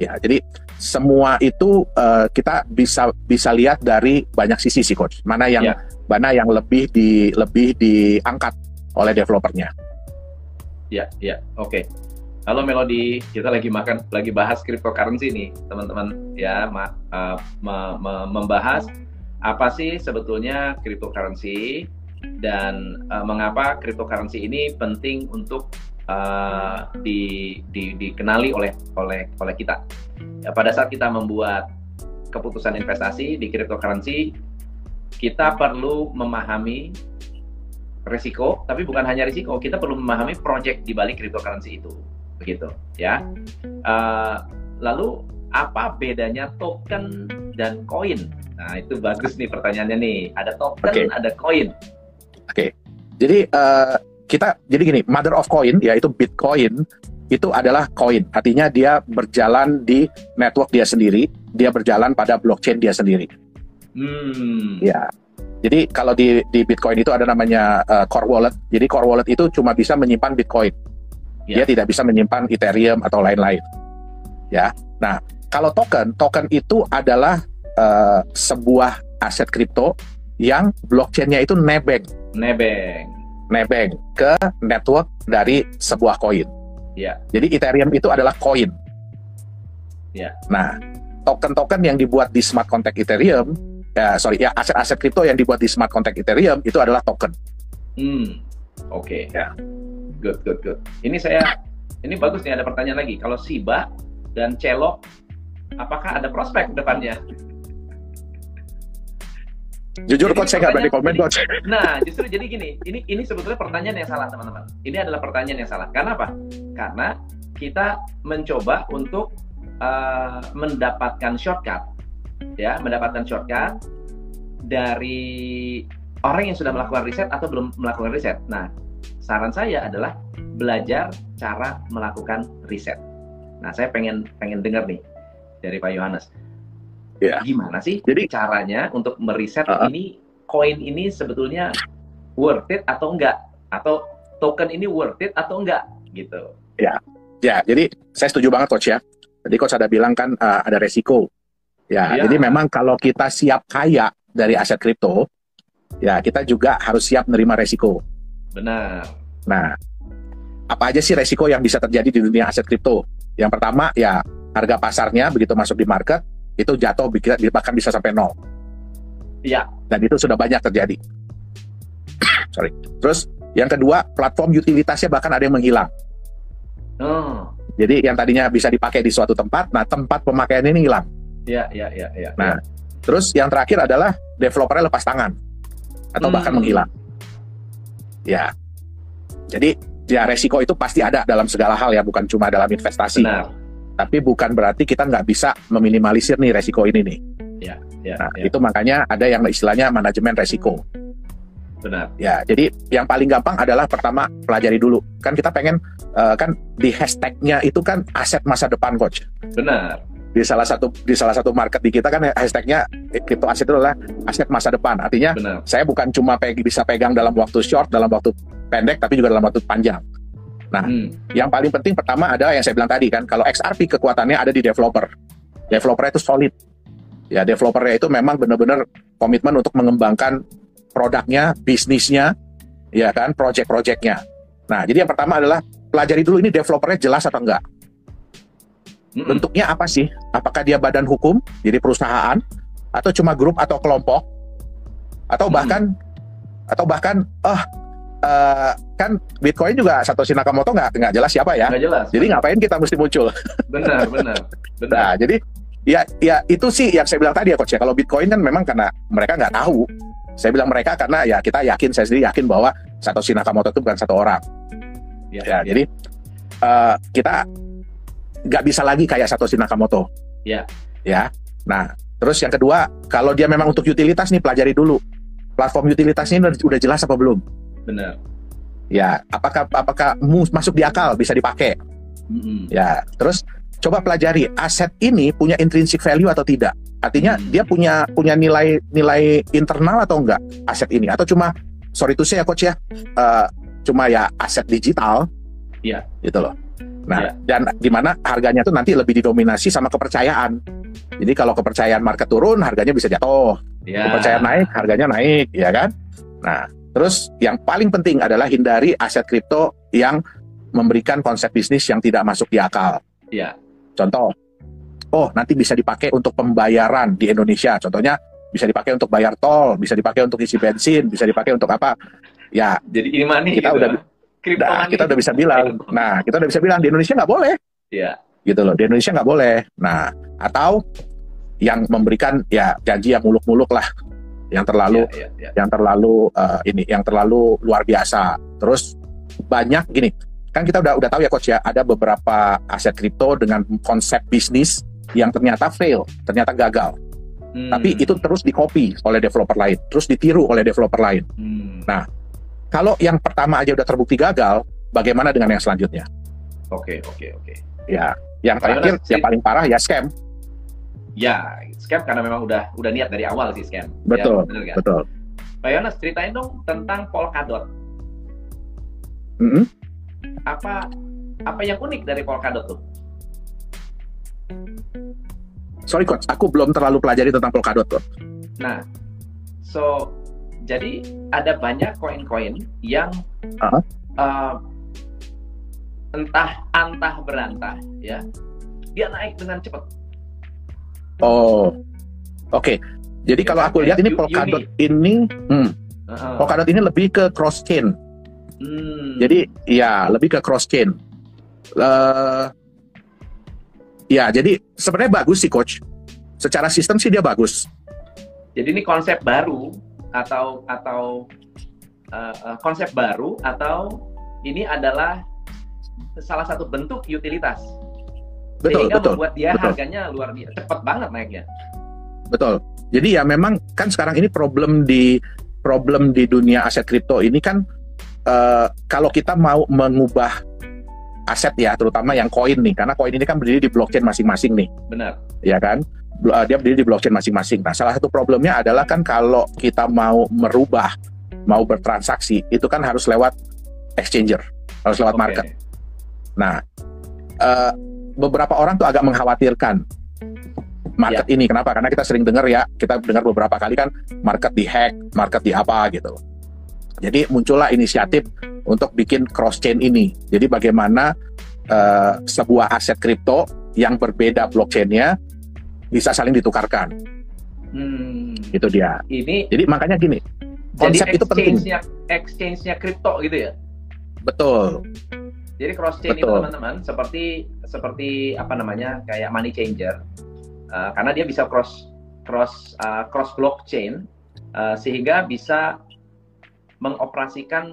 Ya, jadi semua itu kita bisa lihat dari banyak sisi sih, Coach. Mana yang lebih diangkat oleh developernya. Ya, oke. Halo Melody, kita lagi bahas cryptocurrency nih, teman-teman. Ya, membahas apa sih sebetulnya cryptocurrency dan mengapa cryptocurrency ini penting untuk dikenali oleh kita. Ya, pada saat kita membuat keputusan investasi di cryptocurrency, kita perlu memahami risiko, tapi bukan hanya risiko, kita perlu memahami project di balik cryptocurrency itu, begitu ya. Lalu apa bedanya token dan koin? Nah, itu bagus nih pertanyaannya nih. Ada token, ada koin. Oke. Jadi jadi gini, mother of coin yaitu Bitcoin itu adalah koin. Artinya dia berjalan di network dia sendiri, dia berjalan pada blockchain dia sendiri. Ya. Jadi kalau di Bitcoin itu ada namanya core wallet. Jadi core wallet itu cuma bisa menyimpan Bitcoin. Dia tidak bisa menyimpan Ethereum atau lain-lain. Ya. Nah, kalau token itu adalah sebuah aset kripto yang blockchain-nya itu nebeng ke network dari sebuah koin. Ya. Jadi Ethereum itu adalah koin. Ya. Nah, token-token yang dibuat di smart contract Ethereum, aset-aset kripto yang dibuat di smart contract Ethereum itu adalah token. Oke. Ya. Good. Ini bagus nih, ada pertanyaan lagi. Kalau Shiba dan Celok, apakah ada prospek depannya? Jujur, Coach, saya nggak berani komen, Coach. Nah, justru jadi gini, ini sebetulnya pertanyaan yang salah, teman-teman. Ini adalah pertanyaan yang salah. Karena apa? Karena kita mencoba untuk mendapatkan shortcut dari orang yang sudah melakukan riset atau belum melakukan riset. Nah, saran saya adalah belajar cara melakukan riset. Nah, saya pengen dengar nih dari Pak Yohanes. Ya. Gimana sih caranya untuk meriset ini koin ini sebetulnya worth it atau enggak, atau token ini worth it atau enggak gitu. Ya, jadi saya setuju banget, Coach, ya. Tadi Coach ada bilang kan ada resiko. Ya, jadi memang kalau kita siap kaya dari aset kripto, ya kita juga harus siap menerima resiko. Benar. Nah, apa aja sih resiko yang bisa terjadi di dunia aset kripto? Yang pertama ya harga pasarnya begitu masuk di market itu jatuh bahkan bisa sampai 0. Iya. Dan itu sudah banyak terjadi. Sorry. Terus yang kedua, platform utilitasnya bahkan ada yang menghilang. Jadi yang tadinya bisa dipakai di suatu tempat, nah tempat pemakaiannya ini hilang. Iya. Nah, terus yang terakhir adalah developernya lepas tangan atau bahkan menghilang. Ya. Jadi ya resiko itu pasti ada dalam segala hal ya, bukan cuma dalam investasi. Benar. Tapi bukan berarti kita nggak bisa meminimalisir nih resiko ini nih. Itu makanya ada yang istilahnya manajemen resiko. Benar. Ya, jadi yang paling gampang adalah pertama pelajari dulu. Kan kita pengen kan di hashtagnya itu kan aset masa depan, coach. Benar. Di salah satu market di kita kan hashtagnya crypto aset itu adalah aset masa depan. Artinya Benar. saya bukan cuma bisa pegang dalam waktu short, dalam waktu pendek, tapi juga dalam waktu panjang. Nah, yang paling penting pertama adalah yang saya bilang tadi kan, kalau XRP kekuatannya ada di developer. Developernya itu solid. Ya, developernya itu memang benar-benar komitmen untuk mengembangkan produknya, bisnisnya, ya kan, project-projectnya. Nah, jadi yang pertama adalah pelajari dulu ini developernya jelas atau enggak. Bentuknya apa sih? Apakah dia badan hukum, jadi perusahaan, atau cuma grup atau kelompok, atau bahkan kan Bitcoin juga Satoshi Nakamoto nggak jelas siapa ya. Nggak jelas. Jadi ngapain kita mesti muncul? Benar. Nah, jadi ya itu sih yang saya bilang tadi ya, coach ya. Kalau Bitcoin kan memang karena mereka nggak tahu. Saya bilang mereka karena ya saya sendiri yakin bahwa Satoshi Nakamoto itu bukan satu orang. Ya. Jadi kita nggak bisa lagi kayak Satoshi Nakamoto. Ya. Nah, terus yang kedua, kalau dia memang untuk utilitas nih, pelajari dulu platform utilitasnya ini udah jelas apa belum. Benar. Ya, apakah masuk di akal, bisa dipakai. Ya, terus coba pelajari aset ini punya intrinsic value atau tidak. Artinya dia punya nilai internal atau enggak aset ini, atau cuma sorry to say ya, coach ya, cuma ya aset digital. Iya. Gitu loh. Nah, dan di mana harganya tuh nanti lebih didominasi sama kepercayaan. Jadi kalau kepercayaan market turun, harganya bisa jatuh. Kepercayaan naik, harganya naik, ya kan? Nah, terus yang paling penting adalah hindari aset kripto yang memberikan konsep bisnis yang tidak masuk di akal. Iya. Contoh, nanti bisa dipakai untuk pembayaran di Indonesia. Contohnya bisa dipakai untuk bayar tol, bisa dipakai untuk isi bensin, bisa dipakai untuk apa? Ya. Jadi ini money kita gitu. kita udah bisa bilang. Nah, kita udah bisa bilang di Indonesia nggak boleh. Iya. Gitu loh. Di Indonesia nggak boleh. Nah, atau yang memberikan ya janji yang muluk-muluk lah, yang terlalu yang terlalu luar biasa. Terus banyak gini. Kan kita udah tahu ya, coach ya, ada beberapa aset kripto dengan konsep bisnis yang ternyata fail, ternyata gagal. Tapi itu terus di-copy oleh developer lain, terus ditiru oleh developer lain. Nah, kalau yang pertama aja udah terbukti gagal, bagaimana dengan yang selanjutnya? Oke. Ya, yang terakhir, yang paling parah ya scam. Ya, scam karena memang udah niat dari awal sih scam. Betul, ya, betul. Pak Yonas, ceritain dong tentang Polkadot. Apa yang unik dari Polkadot tuh? Sorry coach, aku belum terlalu pelajari tentang Polkadot tuh. Nah, jadi ada banyak koin-koin yang entah berantah ya, dia naik dengan cepat. Oke. Jadi kalau aku lihat ini Polkadot ini, Polkadot ini lebih ke cross chain. Jadi ya lebih ke cross chain. Ya jadi sebenarnya bagus sih coach. Secara sistem sih dia bagus. Jadi ini konsep baru atau konsep baru atau ini adalah salah satu bentuk utilitas. Sehingga membuat dia harganya luar biasa, cepat banget naiknya. Betul. Jadi ya memang kan sekarang ini problem di dunia aset kripto ini kan kalau kita mau mengubah aset ya, terutama yang koin nih, karena koin ini kan berdiri di blockchain masing-masing nih. Benar. Ya kan? Dia berdiri di blockchain masing-masing. Nah, salah satu problemnya adalah kan kalau kita mau merubah, mau bertransaksi, itu kan harus lewat exchanger, harus lewat market. Nah, beberapa orang tuh agak mengkhawatirkan market ini. Kenapa? Karena kita sering dengar beberapa kali kan market di-hack, market di apa gitu. Jadi muncullah inisiatif untuk bikin cross-chain ini. Jadi bagaimana sebuah aset kripto yang berbeda blockchain-nya bisa saling ditukarkan. Itu dia. Jadi makanya gini, konsep itu penting. Exchange-nya kripto gitu ya? Betul. Jadi cross-chain itu teman-teman seperti apa namanya, kayak money changer. Karena dia bisa cross blockchain sehingga bisa mengoperasikan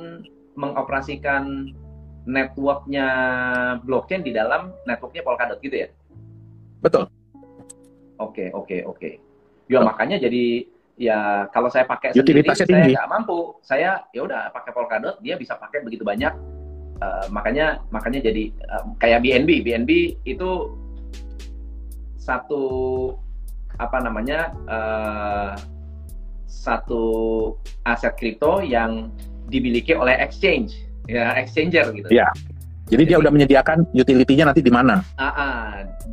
networknya blockchain di dalam networknya Polkadot gitu ya? Betul. Oke. Ya makanya jadi ya kalau saya pakai sendiri Utilitasnya saya tinggi. nggak mampu. Saya ya udah pakai Polkadot, dia bisa pakai begitu banyak. Makanya jadi kayak BNB itu satu apa namanya satu aset kripto yang dimiliki oleh exchange, ya exchanger gitu. Ya. Jadi dia udah menyediakan utility-nya nanti di mana?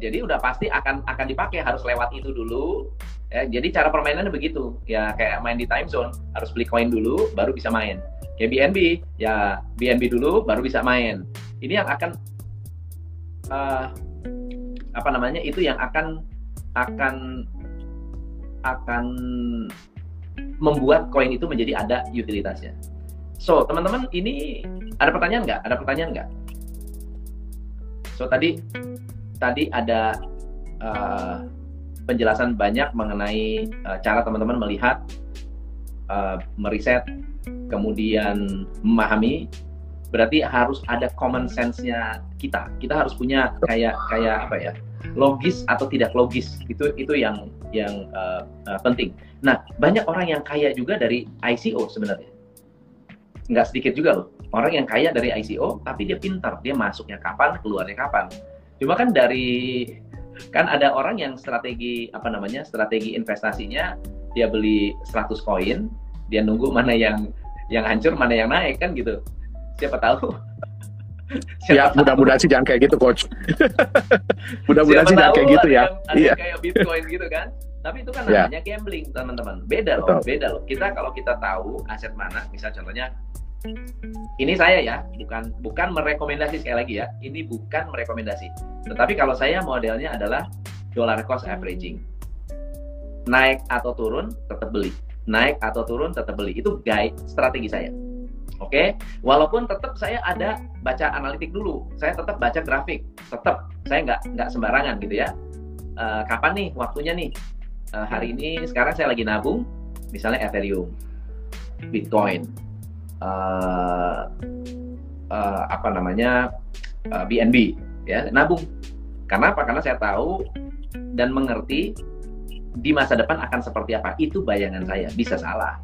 Jadi udah pasti akan dipakai, harus lewat itu dulu. Ya, jadi cara permainannya begitu. Ya kayak main di time zone, harus beli koin dulu baru bisa main. Kayak BNB, ya BNB dulu baru bisa main. Ini yang akan apa namanya? Itu yang akan membuat koin itu menjadi ada utilitasnya. So, teman-teman, ini ada pertanyaan nggak? Ada pertanyaan nggak? So, tadi ada penjelasan banyak mengenai cara teman-teman melihat, meriset, kemudian memahami. Berarti harus ada common sense-nya kita. Kita harus punya kayak apa ya? Logis atau tidak logis. Itu yang penting. Nah, banyak orang yang kaya juga dari ICO sebenarnya. Nggak sedikit juga loh. Orang yang kaya dari ICO, tapi dia pintar. Dia masuknya kapan, keluarnya kapan. Cuma kan ada orang yang strategi investasinya, dia beli 100 koin, dia nunggu mana yang hancur, mana yang naik, kan gitu. Siapa tahu. Ya, mudah-mudahan sih jangan kayak gitu, Coach. Mudah-mudahan sih jangan kayak gitu ya. Ada kayak Bitcoin gitu kan. Tapi itu kan namanya gambling, teman-teman. Beda loh. Kalau kita tahu aset mana, misal contohnya, ini saya ya, bukan merekomendasi, sekali lagi ya, ini bukan merekomendasi. Tetapi kalau saya modelnya adalah dollar cost averaging. Naik atau turun, tetap beli. Naik atau turun, tetap beli. Itu guide strategi saya. Oke, walaupun tetap saya ada baca analitik dulu, saya tetap baca grafik, tetap saya nggak sembarangan gitu ya. Kapan nih waktunya nih? Hari ini sekarang saya lagi nabung, misalnya Ethereum, Bitcoin, BNB, ya nabung. Karena apa? Karena saya tahu dan mengerti di masa depan akan seperti apa. Itu bayangan saya. Bisa salah,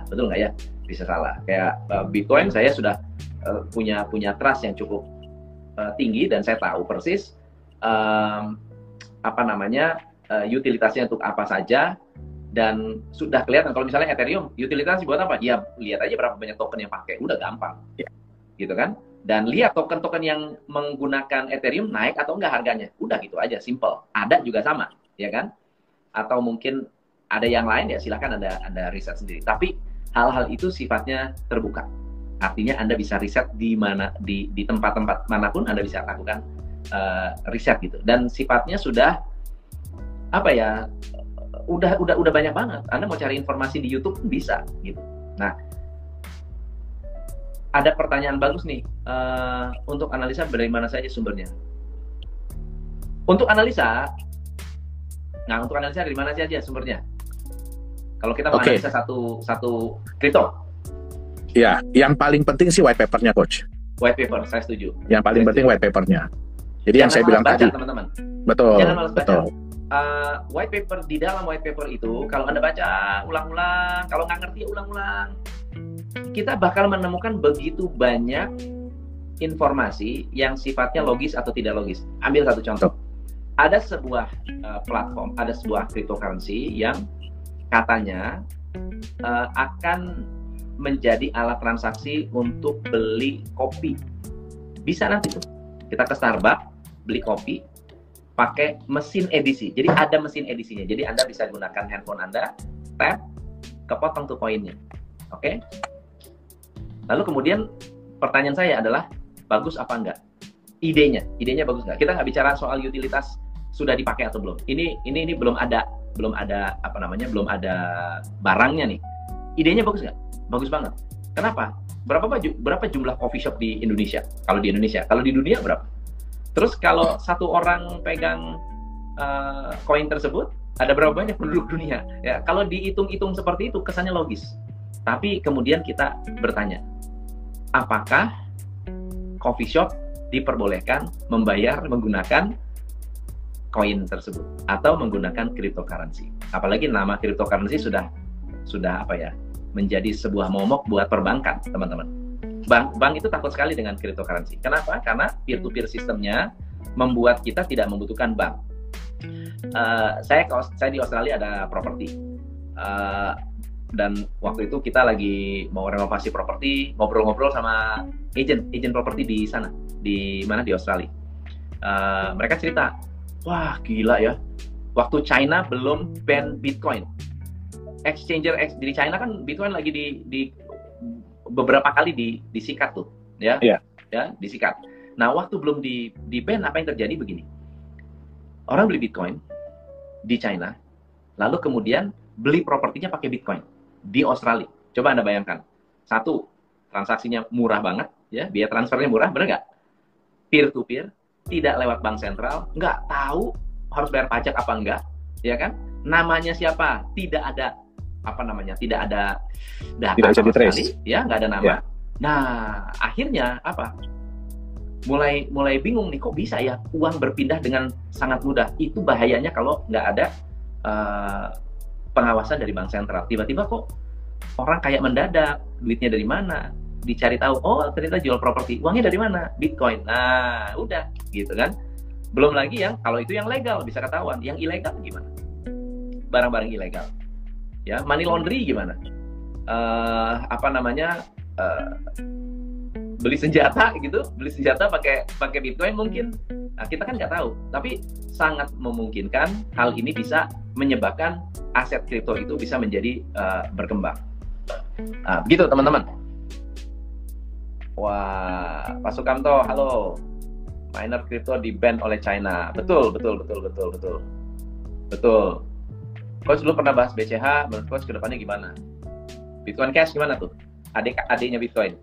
betul nggak ya? Bisa salah. Kayak Bitcoin saya sudah punya trust yang cukup tinggi dan saya tahu persis utilitasnya untuk apa saja, dan sudah kelihatan. Kalau misalnya Ethereum utilitasnya buat apa? Ya lihat aja berapa banyak token yang pakai, udah gampang. Gitu kan? Dan lihat token-token yang menggunakan Ethereum naik atau enggak harganya. Udah gitu aja, simple. Ada juga sama, ya kan? Atau mungkin ada yang lain, ya silakan ada riset sendiri. Tapi hal-hal itu sifatnya terbuka. Artinya Anda bisa riset di mana, di tempat-tempat manapun Anda bisa lakukan riset gitu. Dan sifatnya sudah udah banyak banget. Anda mau cari informasi di YouTube pun bisa gitu. Nah, ada pertanyaan bagus nih. Untuk analisa dari mana saja sumbernya? Untuk analisa dari mana saja sumbernya? Kalau kita menganalisa satu kripto. Ya, yang paling penting sih white paper-nya, Coach. White paper, saya setuju. Yang paling penting white paper-nya. Jadi yang saya bilang tadi, teman-teman. Betul. Jangan malas baca. Betul. White paper, di dalam white paper itu, kalau Anda baca ulang-ulang, kalau nggak ngerti ulang-ulang, kita bakal menemukan begitu banyak informasi yang sifatnya logis atau tidak logis. Ambil satu contoh. Ada sebuah platform, ada sebuah cryptocurrency yang katanya akan menjadi alat transaksi untuk beli kopi. Bisa nanti tuh kita ke Starbucks beli kopi pakai mesin edisi. Jadi ada mesin edisinya. Jadi Anda bisa gunakan handphone Anda, tap, kepotong tuh koinnya. Oke? Lalu kemudian pertanyaan saya adalah, bagus apa enggak? Idenya bagus enggak? Kita nggak bicara soal utilitas sudah dipakai atau belum. Ini belum ada belum ada barangnya nih. Idenya bagus nggak? Bagus banget. Kenapa? Berapa jumlah coffee shop di Indonesia? Kalau di Indonesia, kalau di dunia berapa? Terus kalau satu orang pegang koin tersebut, ada berapa banyak penduduk dunia? Ya, kalau dihitung-hitung seperti itu kesannya logis. Tapi kemudian kita bertanya, apakah coffee shop diperbolehkan membayar menggunakan koin tersebut atau menggunakan cryptocurrency. Apalagi nama cryptocurrency sudah apa ya, menjadi sebuah momok buat perbankan, teman-teman. Bank itu takut sekali dengan cryptocurrency. Kenapa? Karena peer-to-peer sistemnya membuat kita tidak membutuhkan bank. Saya di Australia ada properti, dan waktu itu kita lagi mau renovasi properti, ngobrol-ngobrol sama agent properti di sana, di Australia. Mereka cerita, wah gila ya, waktu China belum ban Bitcoin, exchanger di China kan Bitcoin lagi di beberapa kali disikat tuh, ya, disikat. Nah, waktu belum di ban, apa yang terjadi begini? Orang beli Bitcoin di China, lalu kemudian beli propertinya pakai Bitcoin di Australia. Coba Anda bayangkan, satu, transaksinya murah banget, ya, biaya transfernya murah, benar nggak? Peer to peer, tidak lewat bank sentral, nggak tahu harus bayar pajak apa enggak, ya kan? Namanya siapa? Tidak ada tidak ada data, tidak bisa sama sekali, ya, nggak ada nama. Ya. Nah, akhirnya apa? Mulai bingung nih, kok bisa ya uang berpindah dengan sangat mudah? Itu bahayanya kalau nggak ada pengawasan dari bank sentral. Tiba-tiba kok orang kayak mendadak, duitnya dari mana? Dicari tahu, oh ternyata jual properti, uangnya dari mana? Bitcoin. Nah, udah, gitu kan? Belum lagi kalau itu yang legal bisa ketahuan, yang ilegal gimana? Barang-barang ilegal. Ya, money laundry gimana? Beli senjata gitu, pakai Bitcoin mungkin. Nah, kita kan nggak tahu, tapi sangat memungkinkan hal ini bisa menyebabkan aset kripto itu bisa menjadi berkembang. Begitu teman-teman. Wah, Pak Sukamto, halo. Miner kripto di-ban oleh China. Betul. Coach dulu pernah bahas BCH, menurut Coach ke depannya gimana? Bitcoin Cash gimana tuh? Adiknya Bitcoin.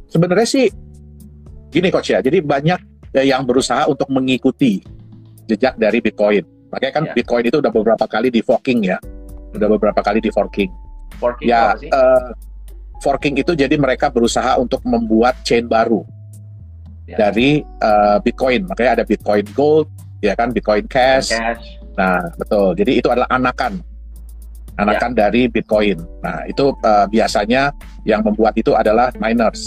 Sebenarnya sih gini Coach ya, jadi banyak yang berusaha untuk mengikuti jejak dari Bitcoin. Makanya kan Bitcoin itu udah beberapa kali di forking ya, forking ya, apa sih? Forking itu jadi mereka berusaha untuk membuat chain baru dari Bitcoin. Makanya ada Bitcoin Gold, ya kan, Bitcoin Cash. Nah, betul. Jadi itu adalah anakan dari Bitcoin. Nah, itu biasanya yang membuat itu adalah miners.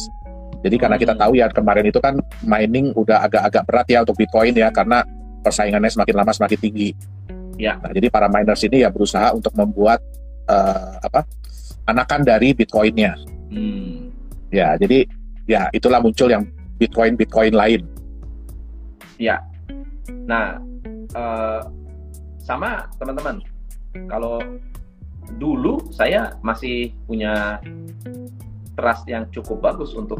Jadi karena kita tahu ya kemarin itu kan mining udah agak-agak berat ya untuk Bitcoin ya, karena persaingannya semakin lama semakin tinggi. Ya. Nah, jadi para miners ini ya berusaha untuk membuat anakan dari Bitcoin-nya. Ya, jadi ya itulah muncul yang Bitcoin lain. Ya. Nah, sama teman-teman, kalau dulu saya masih punya trust yang cukup bagus untuk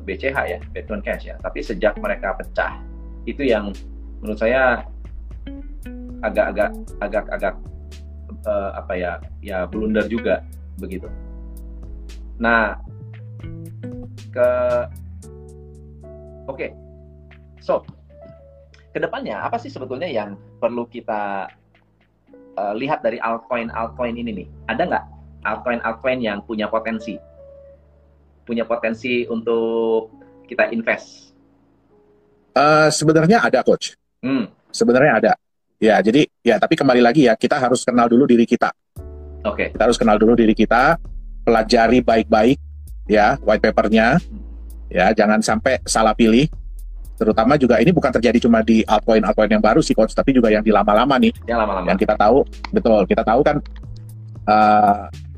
BCH ya, Bitcoin Cash ya. Tapi sejak mereka pecah, itu yang menurut saya agak blunder juga begitu. Nah, so kedepannya apa sih sebetulnya yang perlu kita lihat dari altcoin ini nih? Ada nggak altcoin yang punya potensi untuk kita invest? Sebenarnya ada, Coach. Sebenarnya ada. Ya, jadi ya, tapi kembali lagi ya, kita harus kenal dulu diri kita. Oke. Kita harus kenal dulu diri kita, pelajari baik-baik ya white paper-nya. Ya, jangan sampai salah pilih. Terutama juga ini bukan terjadi cuma di altcoin yang baru sih, Coach, tapi juga yang di lama-lama nih. Yang kita tahu, betul. Kita tahu kan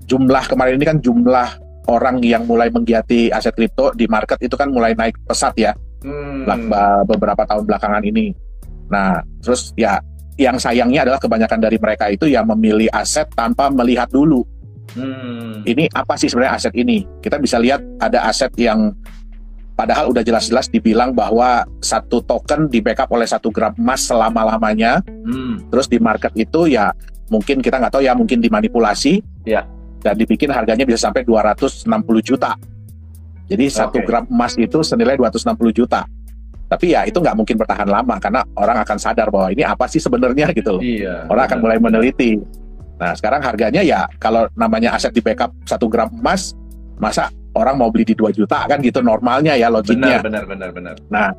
jumlah kemarin ini kan jumlah orang yang mulai menggiati aset kripto di market itu kan mulai naik pesat ya. Beberapa tahun belakangan ini. Nah, terus ya yang sayangnya adalah kebanyakan dari mereka itu ya memilih aset tanpa melihat dulu. Ini apa sih sebenarnya aset ini? Kita bisa lihat ada aset yang padahal udah jelas-jelas dibilang bahwa satu token di backup oleh 1 gram emas selama-lamanya. Terus di market itu ya mungkin kita nggak tahu ya, mungkin dimanipulasi dan dibikin harganya bisa sampai 260 juta. Jadi 1 gram emas itu senilai 260 juta. Tapi ya itu nggak mungkin bertahan lama karena orang akan sadar bahwa ini apa sih sebenarnya gitu loh. Orang akan mulai meneliti. Nah, sekarang harganya ya kalau namanya aset di backup 1 gram emas, masa orang mau beli di 2 juta kan gitu normalnya ya logiknya. Benar. Nah,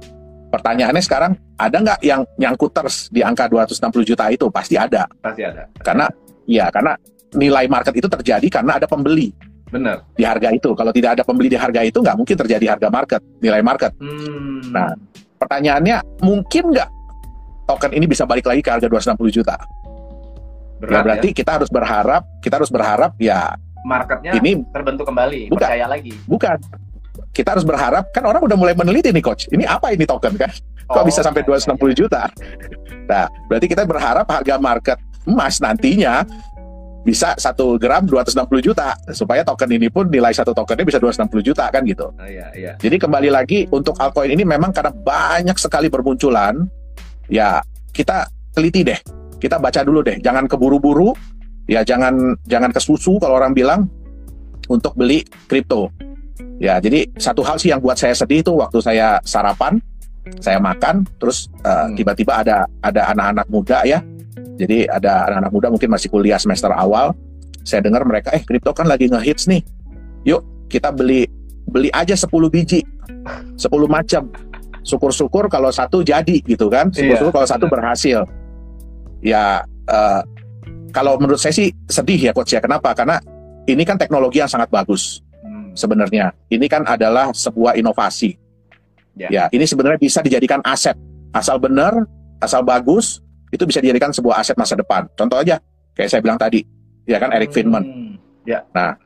pertanyaannya sekarang, ada nggak yang nyangkuters di angka 260 juta itu? Pasti ada. Pasti ada. Karena nilai market itu terjadi karena ada pembeli. Benar. Di harga itu. Kalau tidak ada pembeli di harga itu, nggak mungkin terjadi harga market, nilai market. Nah, pertanyaannya, mungkin nggak token ini bisa balik lagi ke harga 260 juta? Berat, ya berarti kita harus berharap ya marketnya ini terbentuk kembali, percaya lagi. Bukan. Kita harus berharap, kan orang udah mulai meneliti nih coach, ini apa ini token kan? Kok bisa sampai 260 juta? Nah, berarti kita berharap harga market emas nantinya bisa 1 gram 260 juta supaya token ini pun nilai satu tokennya bisa 260 juta kan gitu. Iya. Jadi kembali lagi untuk altcoin ini memang karena banyak sekali bermunculan, ya kita teliti deh, kita baca dulu deh, jangan keburu-buru, ya jangan kesusu kalau orang bilang untuk beli kripto. Ya jadi satu hal sih yang buat saya sedih itu waktu saya sarapan, saya makan, terus tiba-tiba ada anak-anak muda ya. Jadi ada anak-anak muda mungkin masih kuliah semester awal. Saya dengar mereka, kripto kan lagi ngehits nih. Yuk kita beli aja 10 biji, 10 macam. Syukur-syukur kalau satu jadi gitu kan. Syukur-syukur kalau satu berhasil. Ya kalau menurut saya sih sedih ya coach ya. Kenapa? Karena ini kan teknologi yang sangat bagus sebenarnya. Ini kan adalah sebuah inovasi. Ya ini sebenarnya bisa dijadikan aset. Asal benar, asal bagus, itu bisa dijadikan sebuah aset masa depan. Contoh aja, kayak saya bilang tadi, ya kan Eric Friedman. Nah,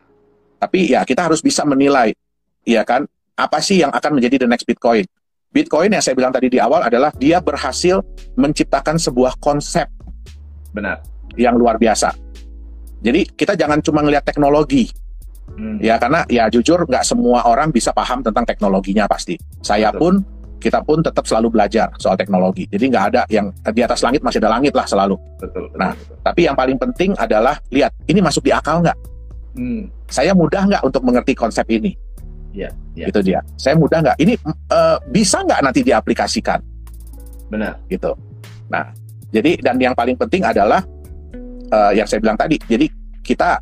tapi ya kita harus bisa menilai, ya kan, apa sih yang akan menjadi the next Bitcoin. Bitcoin yang saya bilang tadi di awal adalah dia berhasil menciptakan sebuah konsep yang luar biasa. Jadi kita jangan cuma ngelihat teknologi, ya karena ya jujur nggak semua orang bisa paham tentang teknologinya pasti. Kita pun tetap selalu belajar soal teknologi. Jadi nggak ada yang di atas langit masih ada langit lah selalu. Betul. Tapi yang paling penting adalah lihat ini masuk di akal nggak? Saya mudah nggak untuk mengerti konsep ini? Itu dia. Saya mudah nggak? Ini bisa nggak nanti diaplikasikan? Benar. Gitu. Nah, jadi dan yang paling penting adalah yang saya bilang tadi. Jadi kita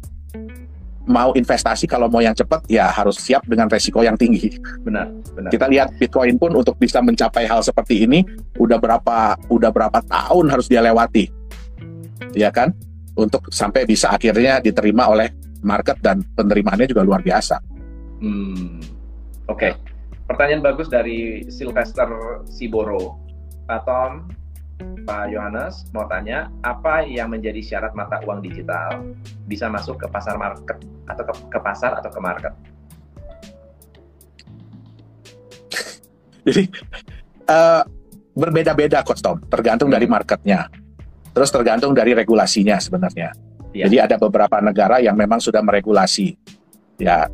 mau investasi kalau mau yang cepat ya harus siap dengan resiko yang tinggi. Benar. Kita lihat Bitcoin pun untuk bisa mencapai hal seperti ini udah berapa tahun harus dia lewati. Ya kan? Untuk sampai bisa akhirnya diterima oleh market dan penerimaannya juga luar biasa. Oke. Pertanyaan bagus dari Sylvester Siboro. Pak Tom, Pak Yohanes mau tanya, apa yang menjadi syarat mata uang digital bisa masuk ke pasar market atau ke pasar atau ke market? Jadi berbeda-beda Coach Tom, tergantung dari marketnya, terus tergantung dari regulasinya sebenarnya. Jadi ada beberapa negara yang memang sudah meregulasi, ya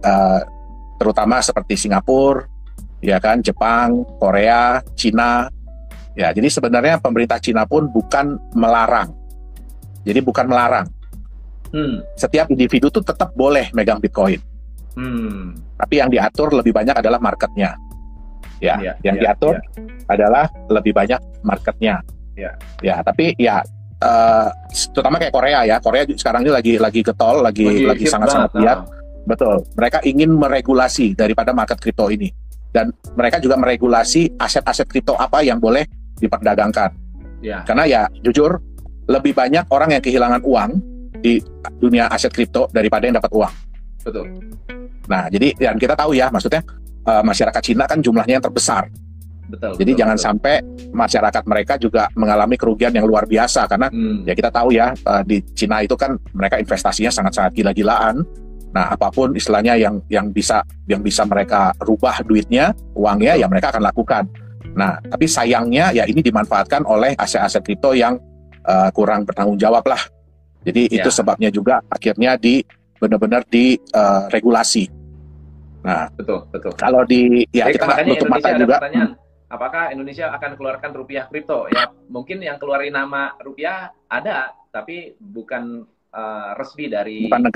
terutama seperti Singapura, ya kan, Jepang, Korea, Cina. Ya, jadi sebenarnya pemerintah Cina pun bukan melarang. Jadi bukan melarang. Setiap individu tuh tetap boleh megang Bitcoin. Tapi yang diatur lebih banyak adalah marketnya. Yang diatur adalah lebih banyak marketnya. Ya, tapi ya terutama kayak Korea ya. Korea sekarang ini lagi getol, lagi sangat-sangat lihat. Betul. Mereka ingin meregulasi daripada market kripto ini. Dan mereka juga meregulasi aset-aset kripto apa yang boleh diperdagangkan. Karena ya jujur lebih banyak orang yang kehilangan uang di dunia aset kripto daripada yang dapat uang. Betul. Nah, jadi dan kita tahu ya, maksudnya masyarakat Cina kan jumlahnya yang terbesar. Jadi jangan sampai masyarakat mereka juga mengalami kerugian yang luar biasa karena ya kita tahu ya di Cina itu kan mereka investasinya sangat-sangat gila-gilaan. Nah, apapun istilahnya yang bisa mereka rubah duitnya, uangnya ya mereka akan lakukan. Nah, tapi sayangnya ya ini dimanfaatkan oleh aset-aset kripto yang kurang bertanggung jawab lah. Jadi itu sebabnya juga akhirnya benar-benar regulasi. Nah, betul. Kalau kita nggak nutup mata juga. Apakah Indonesia akan keluarkan rupiah kripto? Ya, mungkin yang keluarin nama rupiah ada, tapi bukan resmi dari bukan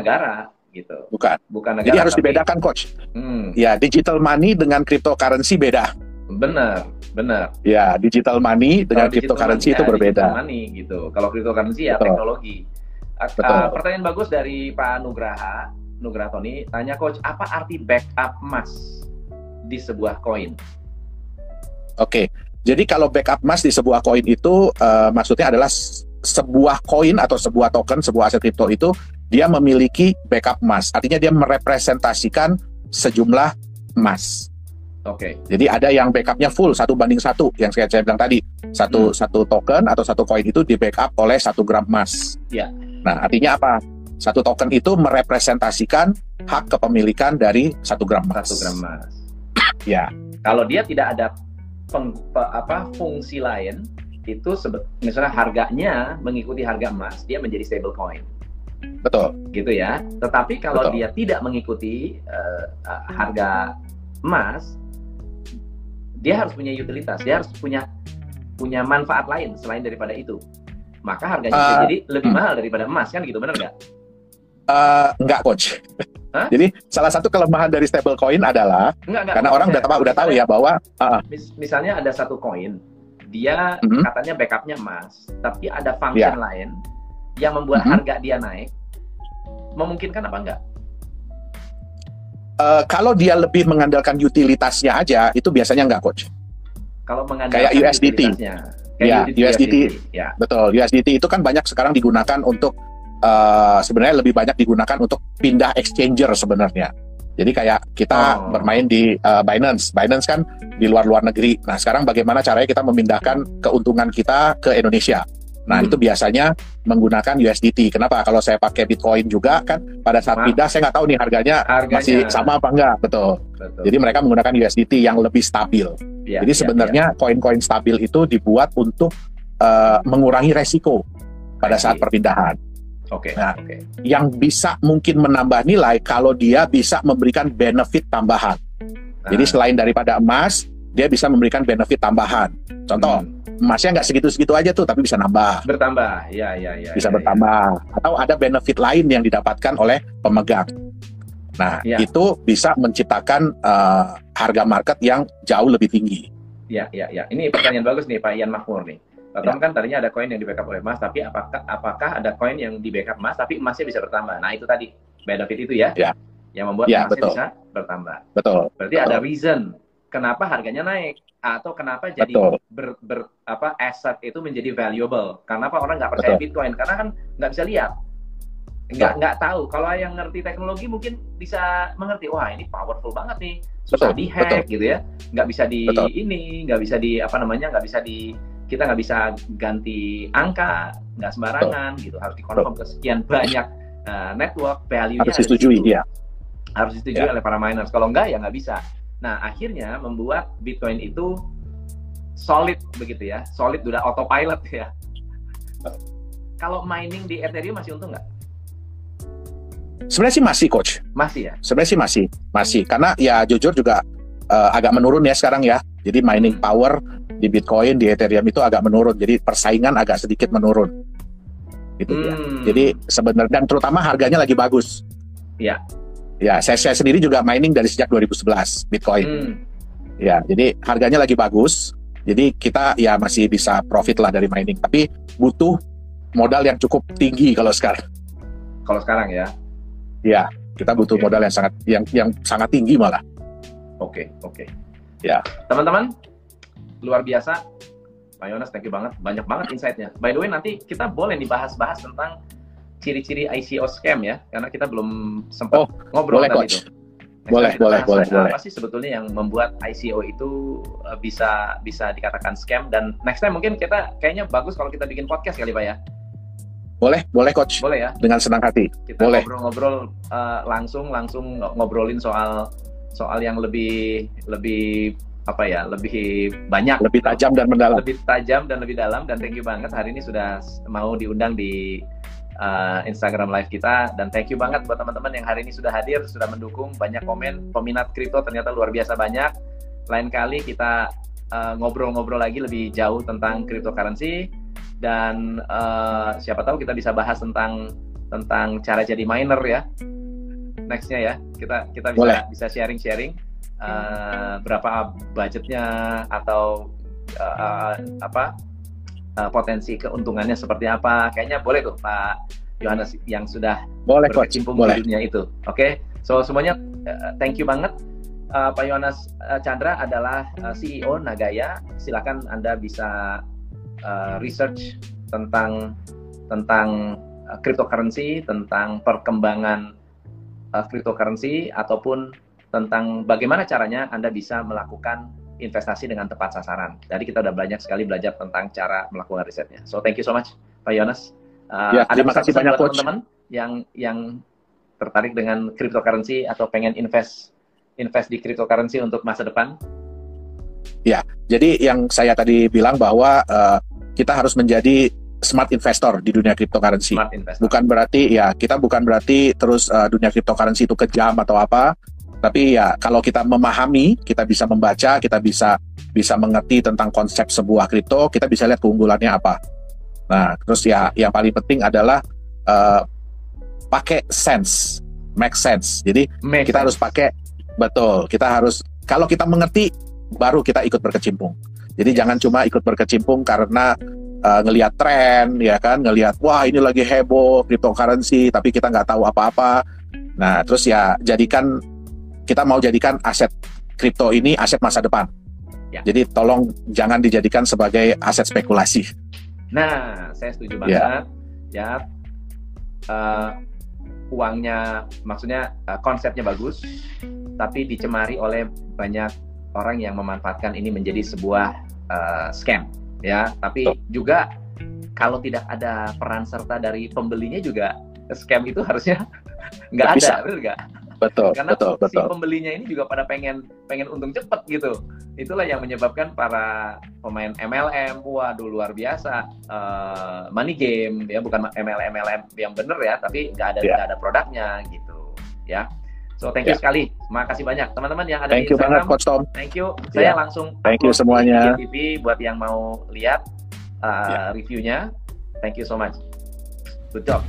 negara gitu. Bukan negara. Jadi harus dibedakan coach. Ya, digital money dengan cryptocurrency beda. Benar. Ya, digital money dengan cryptocurrency itu berbeda. Digital money gitu. Kalau cryptocurrency ya teknologi. Pertanyaan bagus dari Pak Nugraha Tony, tanya coach, apa arti backup emas di sebuah koin? Oke. Jadi kalau backup emas di sebuah koin itu maksudnya adalah sebuah koin atau sebuah token, sebuah aset kripto itu dia memiliki backup emas. Artinya dia merepresentasikan sejumlah emas. Oke. Jadi ada yang backupnya full 1:1 yang saya bilang tadi. Satu token atau satu koin itu di backup oleh 1 gram emas. Ya. Nah, artinya apa? Satu token itu merepresentasikan hak kepemilikan dari 1 gram emas. 1 gram emas. Ya. Kalau dia tidak ada fungsi lain, itu misalnya harganya mengikuti harga emas, dia menjadi stable coin. Betul. Gitu ya. Tetapi kalau Betul. dia tidak mengikuti harga emas, dia harus punya utilitas, dia harus punya manfaat lain selain daripada itu. Maka harganya bisa jadi lebih mahal daripada emas, kan gitu, benar nggak? Enggak, Coach. Hah? Jadi salah satu kelemahan dari stablecoin adalah enggak, karena orang udah tahu ya bahwa misalnya ada satu koin, dia katanya backupnya emas, tapi ada function lain yang membuat harga dia naik, memungkinkan apa enggak? Kalau dia lebih mengandalkan utilitasnya aja, itu biasanya enggak, Coach. Kalau mengandalkan kayak USDT. Ya, USDT. Ya. Betul, USDT itu kan banyak sekarang digunakan untuk sebenarnya lebih banyak digunakan untuk pindah exchanger sebenarnya. Jadi kayak kita bermain di Binance. Binance kan di luar negeri. Nah, sekarang bagaimana caranya kita memindahkan keuntungan kita ke Indonesia? Nah, itu biasanya menggunakan USDT. Kenapa? Kalau saya pakai Bitcoin juga kan pada saat pindah saya nggak tahu nih harganya masih sama apa enggak. Betul. Jadi mereka menggunakan USDT yang lebih stabil. Jadi sebenarnya koin-koin stabil itu dibuat untuk mengurangi resiko pada saat perpindahan. Yang bisa mungkin menambah nilai kalau dia bisa memberikan benefit tambahan. Jadi selain daripada emas, dia bisa memberikan benefit tambahan. Contoh, emasnya nggak segitu-segitu aja tuh, tapi bisa nambah. Bertambah, bisa bertambah. Atau ada benefit lain yang didapatkan oleh pemegang. Nah, itu bisa menciptakan harga market yang jauh lebih tinggi. Ya. Ini pertanyaan bagus nih, Pak Ian Makmur nih. Tom kan tadinya ada koin yang di backup oleh emas, tapi apakah ada koin yang di backup emas, tapi emasnya bisa bertambah? Nah, itu tadi benefit itu ya. Yang membuat emasnya bisa bertambah. Betul. Berarti ada reason kenapa harganya naik atau kenapa jadi aset itu menjadi valuable. Kenapa orang nggak percaya Bitcoin? Karena kan nggak bisa lihat, nggak tahu. Kalau yang ngerti teknologi mungkin bisa mengerti. Wah, ini powerful banget nih, susah dihack gitu ya. Nggak bisa nggak bisa nggak bisa kita nggak bisa ganti angka, nggak sembarangan gitu. Harus dikonfirm ke sekian banyak network, value-nya harus disetujui, harus disetujui oleh para miners. Kalau nggak ya nggak bisa. Nah, akhirnya membuat Bitcoin itu solid begitu ya, solid udah autopilot ya. Kalau mining di Ethereum masih untung nggak? Sebenarnya sih masih, Coach. Masih ya? Sebenarnya sih masih. Karena ya jujur juga agak menurun ya sekarang ya. Jadi mining power di Bitcoin, di Ethereum itu agak menurun. Jadi persaingan agak sedikit menurun. Gitu ya. Jadi sebenarnya dan terutama harganya lagi bagus. Iya. Ya, saya sendiri juga mining dari sejak 2011 Bitcoin. Ya, jadi harganya lagi bagus. Jadi kita ya masih bisa profit lah dari mining. Tapi butuh modal yang cukup tinggi kalau sekarang. Kalau sekarang ya? Ya, kita butuh modal yang sangat tinggi malah. Oke. Ya. Teman-teman, luar biasa. Pak Yonas, thank you banget. Banyak banget insight-nya. By the way, nanti kita boleh dibahas-bahas tentang ciri-ciri ICO scam ya, karena kita belum sempat ngobrol tentang itu. Boleh. Apa sih sebetulnya yang membuat ICO itu bisa dikatakan scam? Dan next time mungkin kita kayaknya bagus kalau kita bikin podcast kali, Pak ya. Boleh, Coach. Boleh ya. Dengan senang hati. Kita ngobrol-ngobrol langsung ngobrolin soal yang lebih banyak, lebih tajam dan mendalam. Dan thank you banget hari ini sudah mau diundang di Instagram live kita, dan thank you banget buat teman-teman yang hari ini sudah hadir, sudah mendukung, banyak komen, peminat kripto ternyata luar biasa banyak. Lain kali kita ngobrol-ngobrol lagi lebih jauh tentang cryptocurrency, dan siapa tahu kita bisa bahas tentang cara jadi miner ya. Nextnya ya, kita bisa sharing berapa budgetnya atau potensi keuntungannya seperti apa. Kayaknya boleh tuh Pak Yohanes yang sudah berkecimpung di dunia itu. Oke. So semuanya thank you banget. Pak Yohanes Chandra adalah CEO Nagaya. Silakan Anda bisa research tentang cryptocurrency, tentang perkembangan cryptocurrency, ataupun tentang bagaimana caranya Anda bisa melakukan investasi dengan tepat sasaran. Jadi kita udah banyak sekali belajar tentang cara melakukan risetnya. So thank you so much, Pak Yohanes. Ya, terima kasih banyak, Coach. Teman-teman yang tertarik dengan cryptocurrency atau pengen invest di cryptocurrency untuk masa depan? Ya, jadi yang saya tadi bilang bahwa kita harus menjadi smart investor di dunia cryptocurrency. Bukan berarti kita bukan berarti terus dunia cryptocurrency itu kejam atau apa. Tapi ya kalau kita memahami, kita bisa membaca, kita bisa mengerti tentang konsep sebuah kripto, kita bisa lihat keunggulannya apa. Nah, terus ya yang paling penting adalah pakai sense, make sense. Jadi kita harus pakai, betul, kita harus, kalau kita mengerti baru kita ikut berkecimpung. Jadi jangan cuma ikut berkecimpung karena ngelihat tren, ya kan, ngelihat wah ini lagi heboh cryptocurrency, tapi kita nggak tahu apa-apa. Nah, terus ya kita mau jadikan aset kripto ini aset masa depan. Ya. Jadi tolong jangan dijadikan sebagai aset spekulasi. Nah, saya setuju banget. Ya, uangnya, maksudnya konsepnya bagus, tapi dicemari oleh banyak orang yang memanfaatkan ini menjadi sebuah scam. Ya, tapi juga kalau tidak ada peran serta dari pembelinya juga scam itu harusnya nggak ada, betul nggak? Betul, karena betul. si pembelinya ini juga pada pengen untung cepat gitu. Itulah yang menyebabkan para pemain MLM, waduh luar biasa, money game ya, bukan MLM yang bener ya, tapi nggak ada produknya gitu ya. So thank you sekali, makasih banyak teman-teman yang ada di Instagram. Thank you banget, Coach Tom. Thank you. Saya langsung thank you semuanya. TV buat yang mau lihat reviewnya. Thank you so much. Good job.